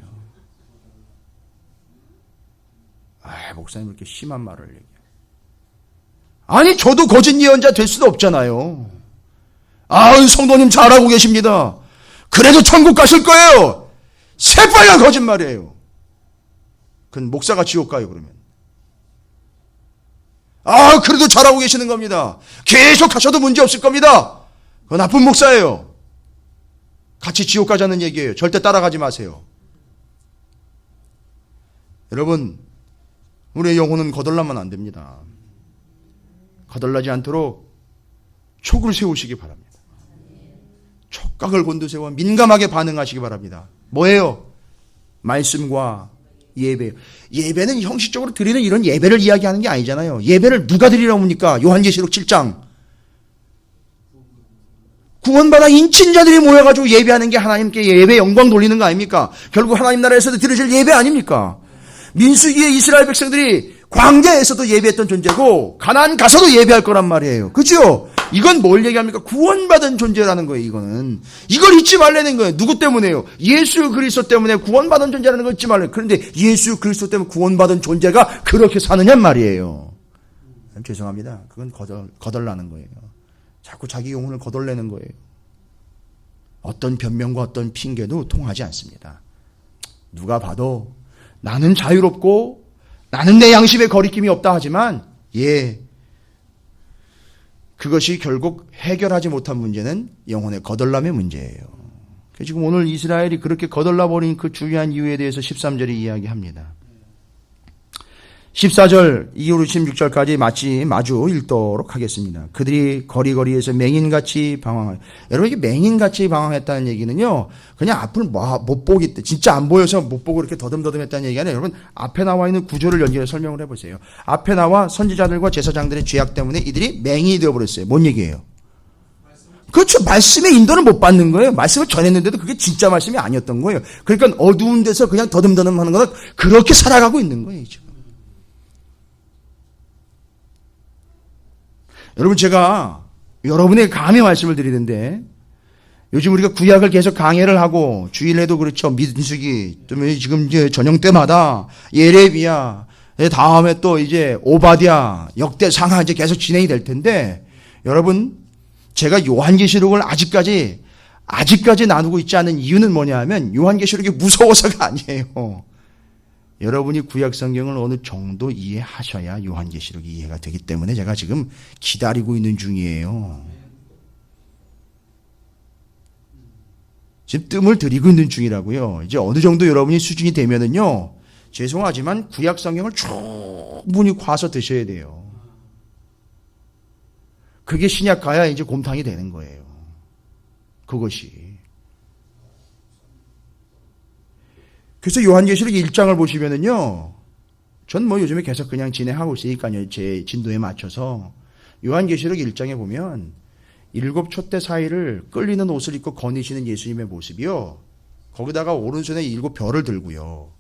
목사님 이렇게 심한 말을 얘기해요. 아니 저도 거짓 예언자 될 수도 없잖아요. 성도님 잘하고 계십니다. 그래도 천국 가실 거예요. 새빨간 거짓말이에요. 그건 목사가 지옥 가요 그러면. 그래도 잘하고 계시는 겁니다. 계속 하셔도 문제 없을 겁니다. 그건 나쁜 목사예요. 같이 지옥 가자는 얘기예요. 절대 따라가지 마세요. 여러분, 우리의 영혼은 거덜나면 안 됩니다. 거덜나지 않도록 촉을 세우시기 바랍니다. 촉각을 곤두세워 민감하게 반응하시기 바랍니다. 뭐예요? 말씀과 예배. 예배는 형식적으로 드리는 이런 예배를 이야기하는 게 아니잖아요. 예배를 누가 드리라고 합니까? 요한계시록 7장. 구원받아 인친자들이 모여가지고 예배하는 게 하나님께 예배 영광 돌리는 거 아닙니까? 결국 하나님 나라에서도 드려질 예배 아닙니까? 민수기의 이스라엘 백성들이 광야에서도 예배했던 존재고 가나안 가서도 예배할 거란 말이에요. 그죠? 이건 뭘 얘기합니까? 구원받은 존재라는 거예요. 이걸 잊지 말라는 거예요. 누구 때문에요? 예수 그리스도 때문에 구원받은 존재라는 걸 잊지 말라는 거예요. 그런데 예수 그리스도 때문에 구원받은 존재가 그렇게 사느냔 말이에요. 죄송합니다. 그건 거덜나는 거예요. 자꾸 자기 영혼을 거덜내는 거예요. 어떤 변명과 어떤 핑계도 통하지 않습니다. 누가 봐도 나는 자유롭고 나는 내 양심에 거리낌이 없다 하지만 그것이 결국 해결하지 못한 문제는 영혼의 거덜남의 문제예요. 지금 오늘 이스라엘이 그렇게 거덜나버린 그 중요한 이유에 대해서 13절이 이야기합니다. 14절 이후로 16절까지 마주 읽도록 하겠습니다. 그들이 거리거리에서 맹인같이 방황하여. 여러분 이게 맹인같이 방황했다는 얘기는요. 그냥 앞을 못 보기 때문에 진짜 안 보여서 못 보고 이렇게 더듬더듬했다는 얘기가 아니라 여러분 앞에 나와 있는 구조를 연결해서 설명을 해보세요. 앞에 나와 선지자들과 제사장들의 죄악 때문에 이들이 맹인이 되어버렸어요. 뭔 얘기예요? 그렇죠. 말씀의 인도를 못 받는 거예요. 말씀을 전했는데도 그게 진짜 말씀이 아니었던 거예요. 그러니까 어두운 데서 그냥 더듬더듬 하는 거는 그렇게 살아가고 있는 거예요. 지금. 여러분 제가 여러분에게 감히 말씀을 드리는데 요즘 우리가 구약을 계속 강해를 하고 주일에도 그렇죠. 민수기 지금 이제 저녁 때마다 예레미야 다음에 또 이제 오바댜 역대상하 이제 계속 진행이 될 텐데 여러분 제가 요한계시록을 아직까지 나누고 있지 않은 이유는 뭐냐 하면 요한계시록이 무서워서가 아니에요. 여러분이 구약 성경을 어느 정도 이해하셔야 요한계시록이 이해가 되기 때문에 제가 지금 기다리고 있는 중이에요. 지금 뜸을 들이고 있는 중이라고요. 이제 어느 정도 여러분이 수준이 되면은요. 죄송하지만 구약 성경을 충분히 과서 드셔야 돼요. 그게 신약 가야 이제 곰탕이 되는 거예요. 그것이. 그래서 요한계시록 1장을 보시면은요, 전 요즘에 계속 그냥 진행하고 있으니까요, 제 진도에 맞춰서. 요한계시록 1장에 보면, 7 촛대 사이를 끌리는 옷을 입고 거니시는 예수님의 모습이요, 거기다가 오른손에 7 별을 들고요,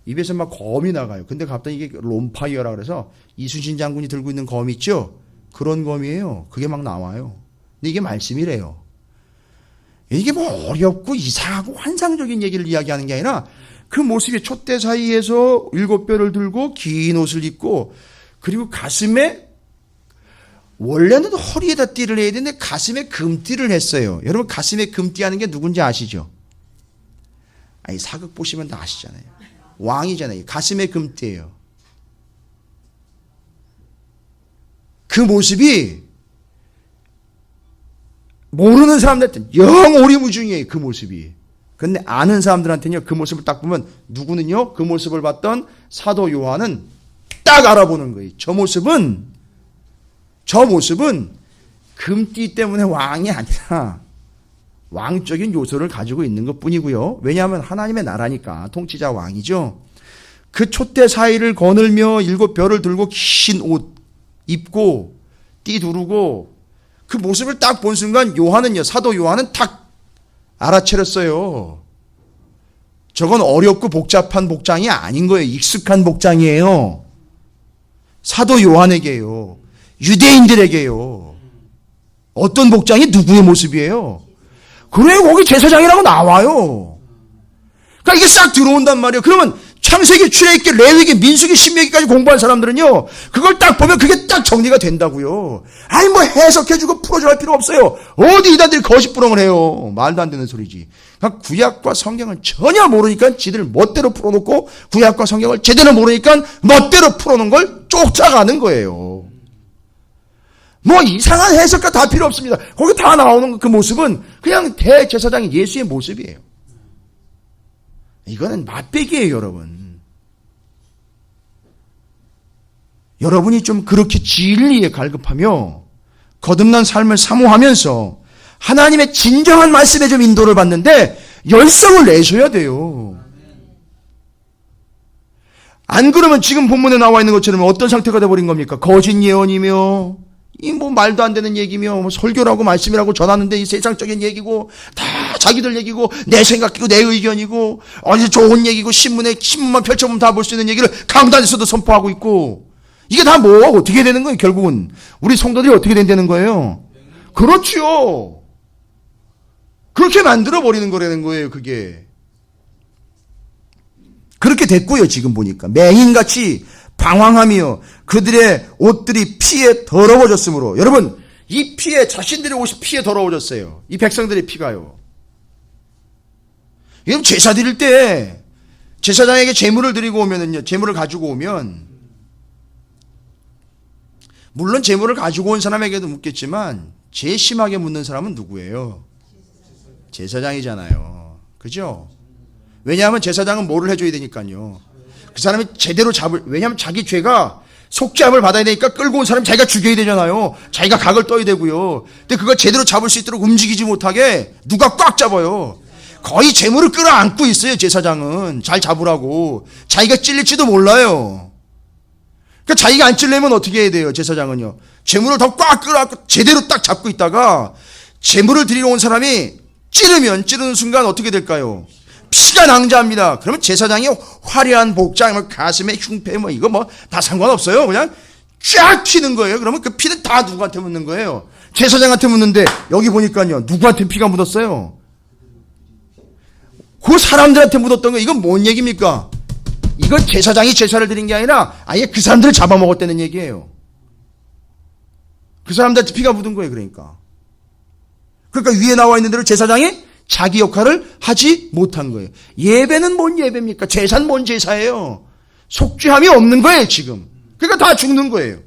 입에서 막 검이 나가요. 근데 갑자기 이게 롬파이어라 그래서 이순신 장군이 들고 있는 검 있죠? 그런 검이에요. 그게 막 나와요. 근데 이게 말씀이래요. 이게 어렵고 이상하고 환상적인 얘기를 이야기하는 게 아니라, 그 모습이 촛대 사이에서 7 별을 들고 긴 옷을 입고 그리고 가슴에 원래는 허리에다 띠를 해야 되는데 가슴에 금띠를 했어요. 여러분 가슴에 금띠 하는 게 누군지 아시죠? 아니 사극 보시면 다 아시잖아요. 왕이잖아요. 가슴에 금띠예요. 그 모습이 모르는 사람들한테는 영 오리무중이에요. 그 모습이. 근데 아는 사람들한테는요, 그 모습을 딱 보면 누구는요, 그 모습을 봤던 사도 요한은 딱 알아보는 거예요. 저 모습은 금띠 때문에 왕이 아니라 왕적인 요소를 가지고 있는 것 뿐이고요. 왜냐하면 하나님의 나라니까 통치자 왕이죠. 그 촛대 사이를 거늘며 7 별을 들고 긴 옷 입고 띠 두르고 그 모습을 딱 본 순간 사도 요한은 딱 알아차렸어요. 저건 어렵고 복잡한 복장이 아닌 거예요. 익숙한 복장이에요. 사도 요한에게요. 유대인들에게요. 어떤 복장이 누구의 모습이에요? 그래, 거기 제사장이라고 나와요. 그러니까 이게 싹 들어온단 말이에요. 그러면 창세기, 출애굽기, 레위기, 민수기, 신명기까지 공부한 사람들은요, 그걸 딱 보면 그게 딱 정리가 된다고요. 아니 뭐 해석해주고 풀어줘 할 필요 없어요. 어디 이단들이 거짓부렁을 해요. 말도 안 되는 소리지. 그러니까 구약과 성경을 전혀 모르니까 지들 멋대로 풀어놓고, 구약과 성경을 제대로 모르니까 멋대로 풀어놓은 걸 쫓아가는 거예요. 뭐 이상한 해석가 다 필요 없습니다. 거기 다 나오는 그 모습은 그냥 대제사장이 예수의 모습이에요. 이거는 맛배기예요, 여러분. 여러분이 좀 그렇게 진리에 갈급하며 거듭난 삶을 사모하면서 하나님의 진정한 말씀에 좀 인도를 받는데 열성을 내셔야 돼요. 안 그러면 지금 본문에 나와 있는 것처럼 어떤 상태가 돼버린 겁니까? 거짓 예언이며 이 뭐 말도 안 되는 얘기며 뭐 설교라고 말씀이라고 전하는데 이 세상적인 얘기고 다 자기들 얘기고 내 생각이고 내 의견이고 어디서 좋은 얘기고 신문만 펼쳐보면 다 볼 수 있는 얘기를 강단에서도 선포하고 있고 이게 다 뭐 어떻게 되는 거예요? 결국은 우리 성도들이 어떻게 된다는 거예요? 그렇지요. 그렇게 만들어 버리는 거라는 거예요. 그게 그렇게 됐고요. 지금 보니까 맹인같이 방황하며 그들의 옷들이 피에 더러워졌으므로, 여러분 이 피에, 자신들의 옷이 피에 더러워졌어요. 이 백성들의 피가요. 여러분 제사 드릴 때 제사장에게 제물을 드리고 오면은요, 제물을 가지고 오면 물론 제물을 가지고 온 사람에게도 묻겠지만 제일 심하게 묻는 사람은 누구예요? 제사장이잖아요. 그죠? 왜냐하면 제사장은 뭐를 해줘야 되니까요. 그 사람이 제대로 왜냐하면 자기 죄가 속죄함을 받아야 되니까 끌고 온 사람 자기가 죽여야 되잖아요. 자기가 각을 떠야 되고요. 근데 그걸 제대로 잡을 수 있도록 움직이지 못하게 누가 꽉 잡아요. 거의 재물을 끌어안고 있어요. 제사장은 잘 잡으라고. 자기가 찔릴지도 몰라요. 그러니까 자기가 안 찔리면 어떻게 해야 돼요? 제사장은요, 재물을 더 꽉 끌어안고 제대로 딱 잡고 있다가 재물을 드리러 온 사람이 찌르는 순간 어떻게 될까요? 피가 낭자합니다. 그러면 제사장이 화려한 복장, 가슴에 흉패, 이거 다 상관없어요. 그냥 쫙 튀는 거예요. 그러면 그 피는 다 누구한테 묻는 거예요? 제사장한테 묻는데 여기 보니까요, 누구한테 피가 묻었어요? 그 사람들한테 묻었던 거. 이건 뭔 얘기입니까? 이건 제사장이 제사를 드린 게 아니라 아예 그 사람들을 잡아먹었다는 얘기예요. 그 사람들한테 피가 묻은 거예요. 그러니까 위에 나와 있는 대로 제사장이 자기 역할을 하지 못한 거예요. 예배는 뭔 예배입니까? 제사는 뭔 제사예요? 속죄함이 없는 거예요, 지금. 그러니까 다 죽는 거예요.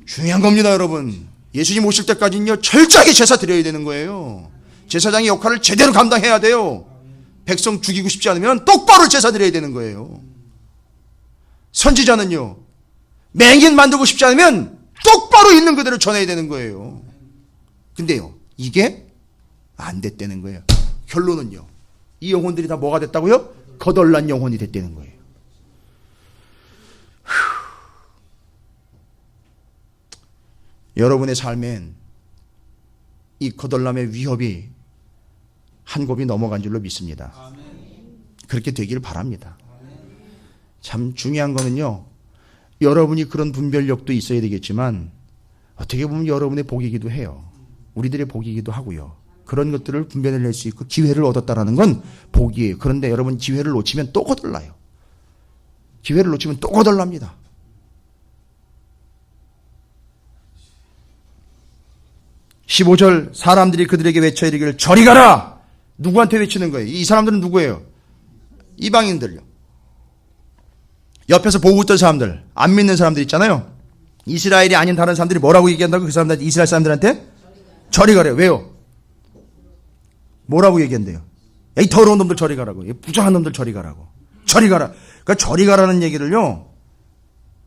중요한 겁니다, 여러분. 예수님 오실 때까지는요, 철저하게 제사 드려야 되는 거예요. 제사장의 역할을 제대로 감당해야 돼요. 백성 죽이고 싶지 않으면 똑바로 제사 드려야 되는 거예요. 선지자는요, 맹인 만들고 싶지 않으면 똑바로 있는 그대로 전해야 되는 거예요. 근데요, 이게 안 됐다는 거예요. 결론은요, 이 영혼들이 다 뭐가 됐다고요? 거덜난 영혼이 됐다는 거예요. 여러분의 삶엔 이 거덜남의 위협이 한 곱이 넘어간 줄로 믿습니다. 그렇게 되기를 바랍니다. 참 중요한 거는요, 여러분이 그런 분별력도 있어야 되겠지만 어떻게 보면 여러분의 복이기도 해요. 우리들의 복이기도 하고요. 그런 것들을 분별해낼 수 있고 기회를 얻었다라는 건 복이에요. 그런데 여러분 기회를 놓치면 또 거덜나요. 기회를 놓치면 또 거덜납니다. (15절) 사람들이 그들에게 외쳐 이르기를 저리 가라. 누구한테 외치는 거예요? 이 사람들은 누구예요? 이방인들요. 옆에서 보고 있던 사람들, 안 믿는 사람들 있잖아요. 이스라엘이 아닌 다른 사람들이 뭐라고 얘기한다고? 그 사람들, 이스라엘 사람들한테 저리 가래요. 왜요? 뭐라고 얘기한대요? 이 더러운 놈들 저리 가라고. 이 부정한 놈들 저리 가라고. 저리 가라. 그러니까 저리 가라는 얘기를요,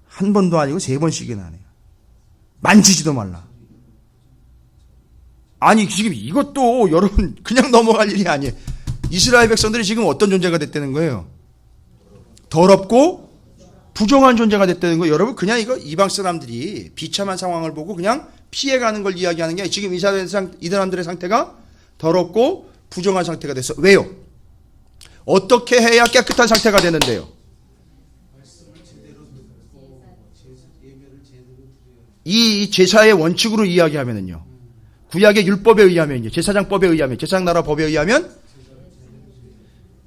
한 번도 아니고 3번씩이나 하네요. 만지지도 말라. 아니 지금 이것도 여러분 그냥 넘어갈 일이 아니에요. 이스라엘 백성들이 지금 어떤 존재가 됐다는 거예요? 더럽고 부정한 존재가 됐다는 거예요. 여러분 그냥 이거 이방 사람들이 비참한 상황을 보고 그냥 피해가는 걸 이야기하는 게 아니라 지금 이 사람들의 상태가 더럽고 부정한 상태가 됐어. 왜요? 어떻게 해야 깨끗한 상태가 되는데요? 이 제사의 원칙으로 이야기하면은요. 구약의 율법에 의하면, 제사장법에 의하면, 제사장 나라 법에 의하면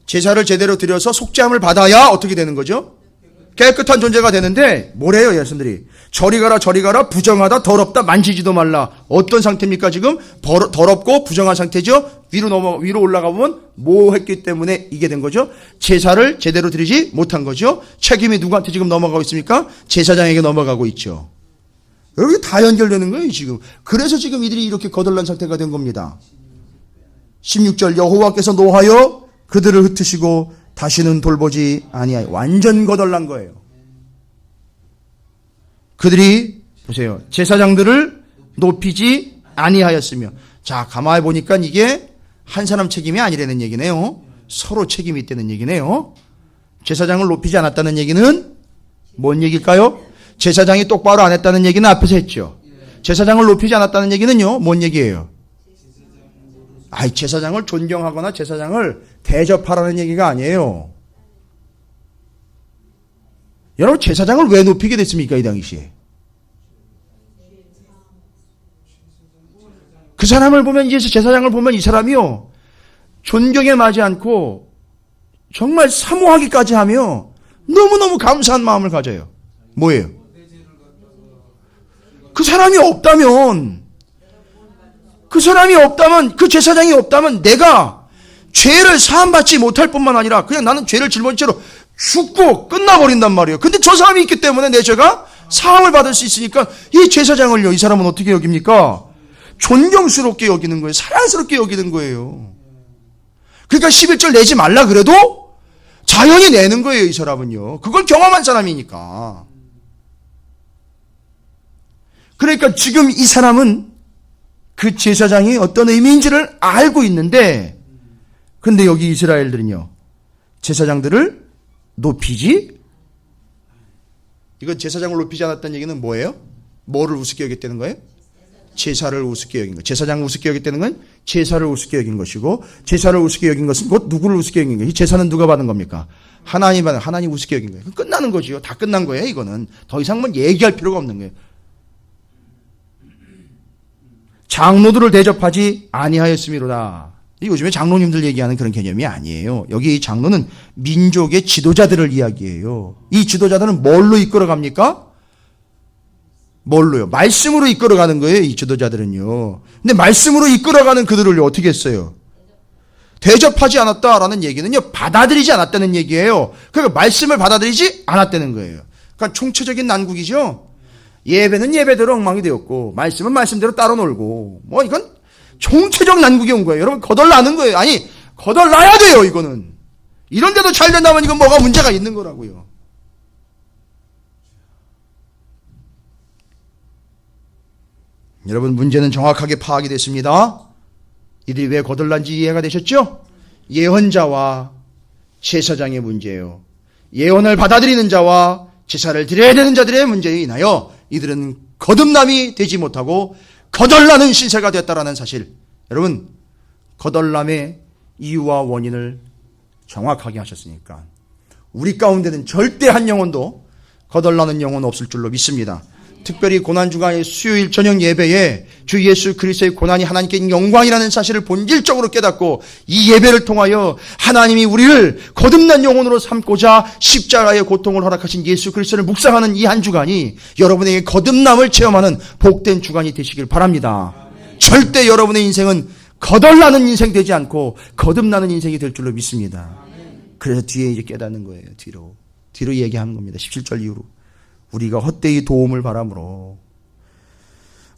제사를 제대로 드려서 속죄함을 받아야 어떻게 되는 거죠? 깨끗한 존재가 되는데 뭐래요, 여러분들이? 저리 가라, 부정하다, 더럽다, 만지지도 말라. 어떤 상태입니까, 지금? 더럽고 부정한 상태죠? 위로 올라가 보면 뭐 했기 때문에 이게 된 거죠? 제사를 제대로 드리지 못한 거죠? 책임이 누구한테 지금 넘어가고 있습니까? 제사장에게 넘어가고 있죠. 여기 다 연결되는 거예요, 지금. 그래서 지금 이들이 이렇게 거덜난 상태가 된 겁니다. 16절, 여호와께서 노하여 그들을 흩으시고 다시는 돌보지 아니하여. 완전 거덜난 거예요. 그들이 보세요. 제사장들을 높이지 아니하였으며. 자, 가만히 보니까 이게 한 사람 책임이 아니라는 얘기네요. 서로 책임이 있다는 얘기네요. 제사장을 높이지 않았다는 얘기는 뭔 얘기일까요? 제사장이 똑바로 안 했다는 얘기는 앞에서 했죠. 제사장을 높이지 않았다는 얘기는요, 뭔 얘기예요? 제사장을 존경하거나 제사장을 대접하라는 얘기가 아니에요. 여러분, 제사장을 왜 높이게 됐습니까, 이 당시에? 그 사람을 보면, 이제 제사장을 보면 이 사람이요, 존경에 맞지 않고 정말 사모하기까지 하며 너무너무 감사한 마음을 가져요. 뭐예요? 그 사람이 없다면, 그 제사장이 없다면 내가 죄를 사함받지 못할 뿐만 아니라 그냥 나는 죄를 짊어진 채로 죽고 끝나버린단 말이에요. 근데 저 사람이 있기 때문에 내 죄가 사함을 받을 수 있으니까 이 제사장을요, 이 사람은 어떻게 여깁니까? 존경스럽게 여기는 거예요. 사랑스럽게 여기는 거예요. 그러니까 11절 내지 말라 그래도 자연히 내는 거예요, 이 사람은요. 그걸 경험한 사람이니까. 그러니까 지금 이 사람은 그 제사장이 어떤 의미인지를 알고 있는데, 근데 여기 이스라엘들은요, 제사장들을 높이지, 이거 제사장을 높이지 않았다는 얘기는 뭐예요? 뭐를 우습게 여겼다는 거예요? 제사를 우습게 여긴 거. 제사장을 우습게 여겼다는 건 제사를 우습게 여긴 것이고, 제사를 우습게 여긴 것은 곧 누구를 우습게 여긴 거예요? 이 제사는 누가 받은 겁니까? 하나님 우습게 여긴 거예요. 끝나는 거지요. 다 끝난 거예요, 이거는. 더 이상 뭐 얘기할 필요가 없는 거예요. 장로들을 대접하지 아니하였음이로다. 요즘에 장로님들 얘기하는 그런 개념이 아니에요. 여기 장로는 민족의 지도자들을 이야기해요. 이 지도자들은 뭘로 이끌어갑니까? 뭘로요? 말씀으로 이끌어가는 거예요, 이 지도자들은요. 근데 말씀으로 이끌어가는 그들을 어떻게 했어요? 대접하지 않았다라는 얘기는요, 받아들이지 않았다는 얘기예요. 그러니까 말씀을 받아들이지 않았다는 거예요. 그러니까 총체적인 난국이죠. 예배는 예배대로 엉망이 되었고, 말씀은 말씀대로 따로 놀고, 뭐 이건 총체적 난국이 온 거예요. 여러분, 거덜나는 거예요. 아니, 거덜나야 돼요, 이거는. 이런데도 잘 된다면 이건 뭐가 문제가 있는 거라고요. 여러분, 문제는 정확하게 파악이 됐습니다. 이들이 왜 거덜난지 이해가 되셨죠? 예언자와 제사장의 문제예요. 예언을 받아들이는 자와 제사를 드려야 되는 자들의 문제에 인하여 이들은 거듭남이 되지 못하고 거덜나는 신세가 되었다라는 사실. 여러분, 거덜남의 이유와 원인을 정확하게 하셨으니까 우리 가운데는 절대 한 영혼도 거덜나는 영혼 없을 줄로 믿습니다. 특별히 고난주간의 수요일 저녁 예배에 주 예수 그리스도의 고난이 하나님께 영광이라는 사실을 본질적으로 깨닫고 이 예배를 통하여 하나님이 우리를 거듭난 영혼으로 삼고자 십자가의 고통을 허락하신 예수 그리스도를 묵상하는 이 한 주간이 여러분에게 거듭남을 체험하는 복된 주간이 되시길 바랍니다. 절대 여러분의 인생은 거덜나는 인생 되지 않고 거듭나는 인생이 될 줄로 믿습니다. 그래서 뒤에 이제 깨닫는 거예요. 뒤로 얘기하는 겁니다. 17절 이후로. 우리가 헛되이 도움을 바람으로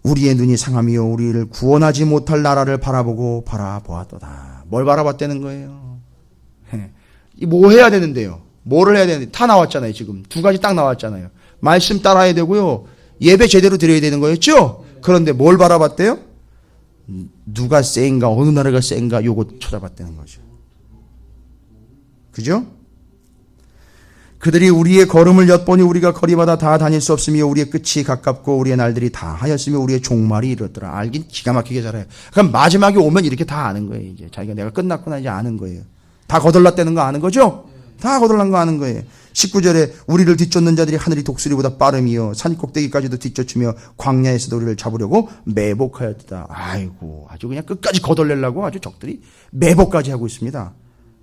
우리의 눈이 상하며 우리를 구원하지 못할 나라를 바라보았도다. 뭘 바라봤다는 거예요? 뭐 해야 되는데요? 뭐를 해야 되는데? 다 나왔잖아요, 지금. 두 가지 딱 나왔잖아요. 말씀 따라야 되고요. 예배 제대로 드려야 되는 거였죠? 그런데 뭘 바라봤대요? 누가 센가, 어느 나라가 센가, 요거 찾아봤다는 거죠. 그죠? 그들이 우리의 걸음을 엿보니 우리가 거리마다 다 다닐 수 없으며 우리의 끝이 가깝고 우리의 날들이 다 하였으며 우리의 종말이 이렇더라. 알긴 기가 막히게 잘해요. 그럼 마지막에 오면 이렇게 다 아는 거예요. 이제 자기가 내가 끝났구나 이제 아는 거예요. 다 거덜났다는 거 아는 거죠? 다 거덜난 거 아는 거예요. 19절에 우리를 뒤쫓는 자들이 하늘이 독수리보다 빠름이요 산 꼭대기까지도 뒤쫓으며 광야에서도 우리를 잡으려고 매복하였다. 아이고, 아주 그냥 끝까지 거덜내려고 아주 적들이 매복까지 하고 있습니다.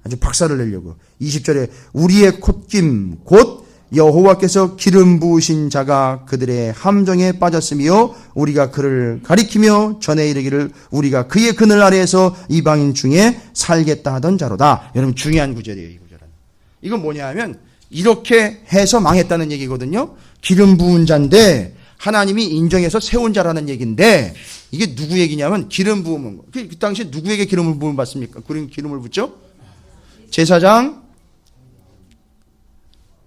아주 박살을 내려고. 20절에 우리의 콧김 곧 여호와께서 기름 부으신 자가 그들의 함정에 빠졌으며 우리가 그를 가리키며 전에 이르기를 우리가 그의 그늘 아래에서 이방인 중에 살겠다 하던 자로다. 여러분, 중요한 구절이에요. 이 구절은. 이건 뭐냐 하면 이렇게 해서 망했다는 얘기거든요. 기름 부은 자인데 하나님이 인정해서 세운 자라는 얘기인데, 이게 누구 얘기냐면 기름 부음은, 그 당시에 누구에게 기름을 부음 받습니까? 기름을 붓죠? 제사장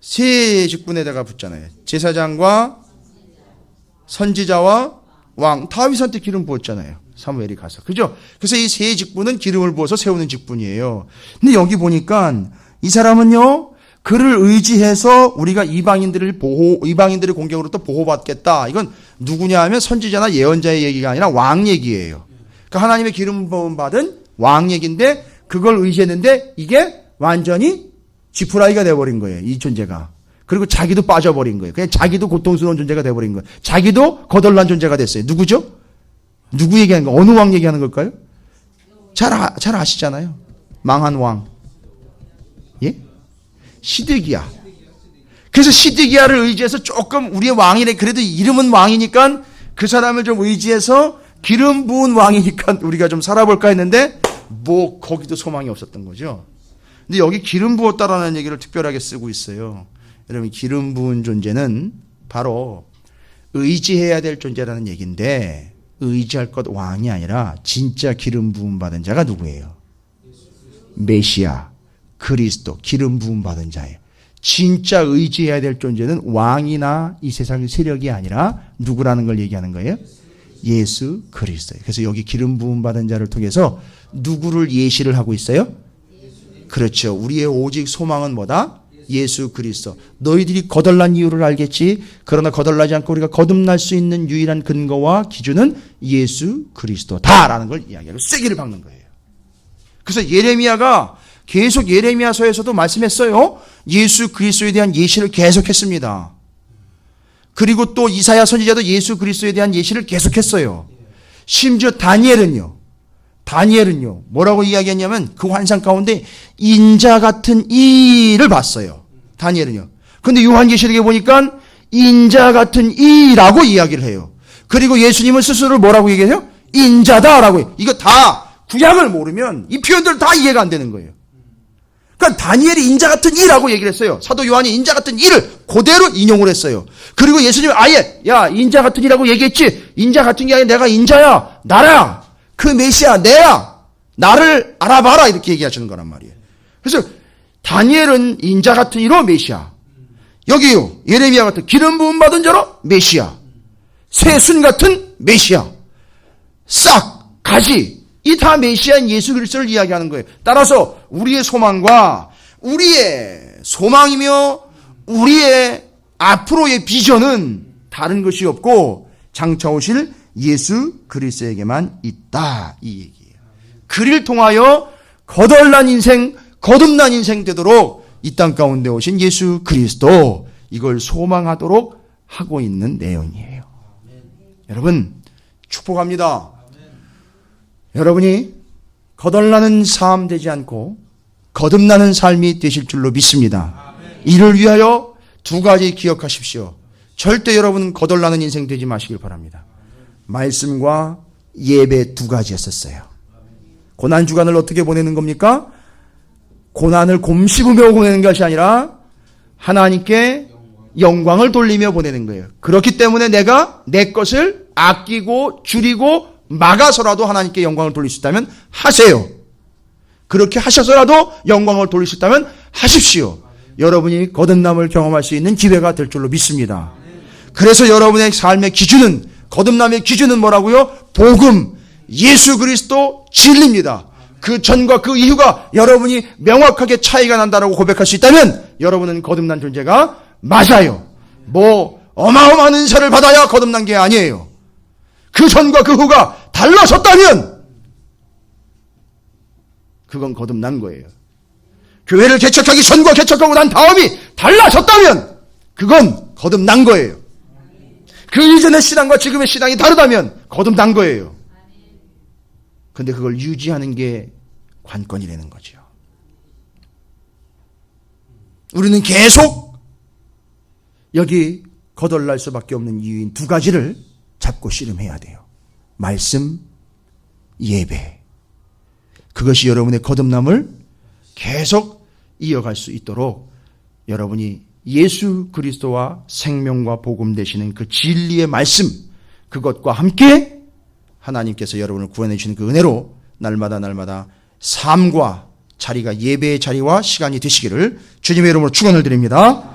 세 직분에다가 붙잖아요. 제사장과 선지자와 왕, 다윗한테 기름 부었잖아요. 사무엘이 가서. 그죠? 그래서 이 세 직분은 기름을 부어서 세우는 직분이에요. 근데 여기 보니까 이 사람은요, 그를 의지해서 우리가 이방인들의 공격으로부터 보호받겠다. 이건 누구냐 하면 선지자나 예언자의 얘기가 아니라 왕 얘기예요. 그러니까 하나님의 기름 부음 받은 왕 얘기인데 그걸 의지했는데 이게 완전히 지푸라기가 돼버린 거예요. 이 존재가. 그리고 자기도 빠져버린 거예요. 그냥 자기도 고통스러운 존재가 돼버린 거예요. 자기도 거덜난 존재가 됐어요. 누구죠? 누구 얘기하는 거? 어느 왕 얘기하는 걸까요? 잘 아시잖아요. 망한 왕. 예? 시드기야. 그래서 시드기야를 의지해서 조금 우리의 왕이래. 그래도 이름은 왕이니까 그 사람을 좀 의지해서 기름 부은 왕이니까 우리가 좀 살아볼까 했는데 뭐 거기도 소망이 없었던 거죠. 근데 여기 기름 부었다라는 얘기를 특별하게 쓰고 있어요. 여러분, 기름 부은 존재는 바로 의지해야 될 존재라는 얘기인데 의지할 것 왕이 아니라 진짜 기름 부음 받은 자가 누구예요? 메시아, 그리스도, 기름 부음 받은 자예요. 진짜 의지해야 될 존재는 왕이나 이 세상의 세력이 아니라 누구라는 걸 얘기하는 거예요? 예수 그리스도예요. 그래서 여기 기름 부음 받은 자를 통해서 누구를 예시를 하고 있어요? 그렇죠. 우리의 오직 소망은 뭐다? 예수 그리스도. 너희들이 거덜난 이유를 알겠지? 그러나 거덜나지 않고 우리가 거듭날 수 있는 유일한 근거와 기준은 예수 그리스도다라는 걸 이야기하고 쐐기를 박는 거예요. 그래서 예레미야가 계속 예레미야서에서도 말씀했어요. 예수 그리스도에 대한 예시를 계속했습니다. 그리고 또 이사야 선지자도 예수 그리스도에 대한 예시를 계속했어요. 심지어 다니엘은요 뭐라고 이야기했냐면 그 환상 가운데 인자 같은 이를 봤어요. 다니엘은요. 근데 요한계시록에 보니까 인자 같은 이라고 이야기를 해요. 그리고 예수님은 스스로를 뭐라고 얘기해요? 인자다라고 해요. 이거 다 구약을 모르면 이 표현들 다 이해가 안 되는 거예요. 그러니까 다니엘이 인자 같은 이라고 얘기를 했어요. 사도 요한이 인자 같은 이를 그대로 인용을 했어요. 그리고 예수님이 아예 야 인자 같은 이라고 얘기했지. 인자 같은 게 아니라 내가 인자야. 나라. 그 메시아 내야. 나를 알아봐라. 이렇게 얘기하시는 거란 말이에요. 그래서 다니엘은 인자 같은 이로 메시아. 여기요. 예레미야 같은 기름 부음 받은 자로 메시아. 새순 같은 메시아. 싹 가지. 이 다 메시아인 예수 그리스도를 이야기하는 거예요. 따라서 우리의 소망과 우리의 소망이며 우리의 앞으로의 비전은 다른 것이 없고 장차 오실 예수 그리스도에게만 있다. 이 얘기예요. 그를 통하여 거덜난 인생, 거듭난 인생 되도록 이 땅 가운데 오신 예수 그리스도, 이걸 소망하도록 하고 있는 내용이에요. 여러분 축복합니다. 여러분이 거덜나는 삶 되지 않고 거듭나는 삶이 되실 줄로 믿습니다. 이를 위하여 두 가지 기억하십시오. 절대 여러분 거덜나는 인생 되지 마시길 바랍니다. 말씀과 예배 두 가지였었어요. 고난주간을 어떻게 보내는 겁니까? 고난을 곰씹으며 보내는 것이 아니라 하나님께 영광을 돌리며 보내는 거예요. 그렇기 때문에 내가 내 것을 아끼고 줄이고 막아서라도 하나님께 영광을 돌릴 수 있다면 하세요. 그렇게 하셔서라도 영광을 돌릴 수 있다면 하십시오. 여러분이 거듭남을 경험할 수 있는 기회가 될 줄로 믿습니다. 그래서 여러분의 삶의 기준은, 거듭남의 기준은 뭐라고요? 복음, 예수 그리스도, 진리입니다. 그 전과 그 이후가 여러분이 명확하게 차이가 난다라고 고백할 수 있다면 여러분은 거듭난 존재가 맞아요. 뭐 어마어마한 은사를 받아야 거듭난 게 아니에요. 그 전과 그 후가 달라졌다면 그건 거듭난 거예요. 교회를 개척하기 전과 개척하고 난 다음이 달라졌다면 그건 거듭난 거예요. 그 이전의 신앙과 지금의 신앙이 다르다면 거듭난 거예요. 근데 그걸 유지하는 게 관건이 되는 거죠. 우리는 계속 여기 거덜날 수밖에 없는 이유인 두 가지를 잡고 씨름해야 돼요. 말씀, 예배. 그것이 여러분의 거듭남을 계속 이어갈 수 있도록 여러분이 예수 그리스도와 생명과 복음 되시는 그 진리의 말씀, 그것과 함께 하나님께서 여러분을 구원해 주시는 그 은혜로 날마다 삶과 자리가 예배의 자리와 시간이 되시기를 주님의 이름으로 축원을 드립니다.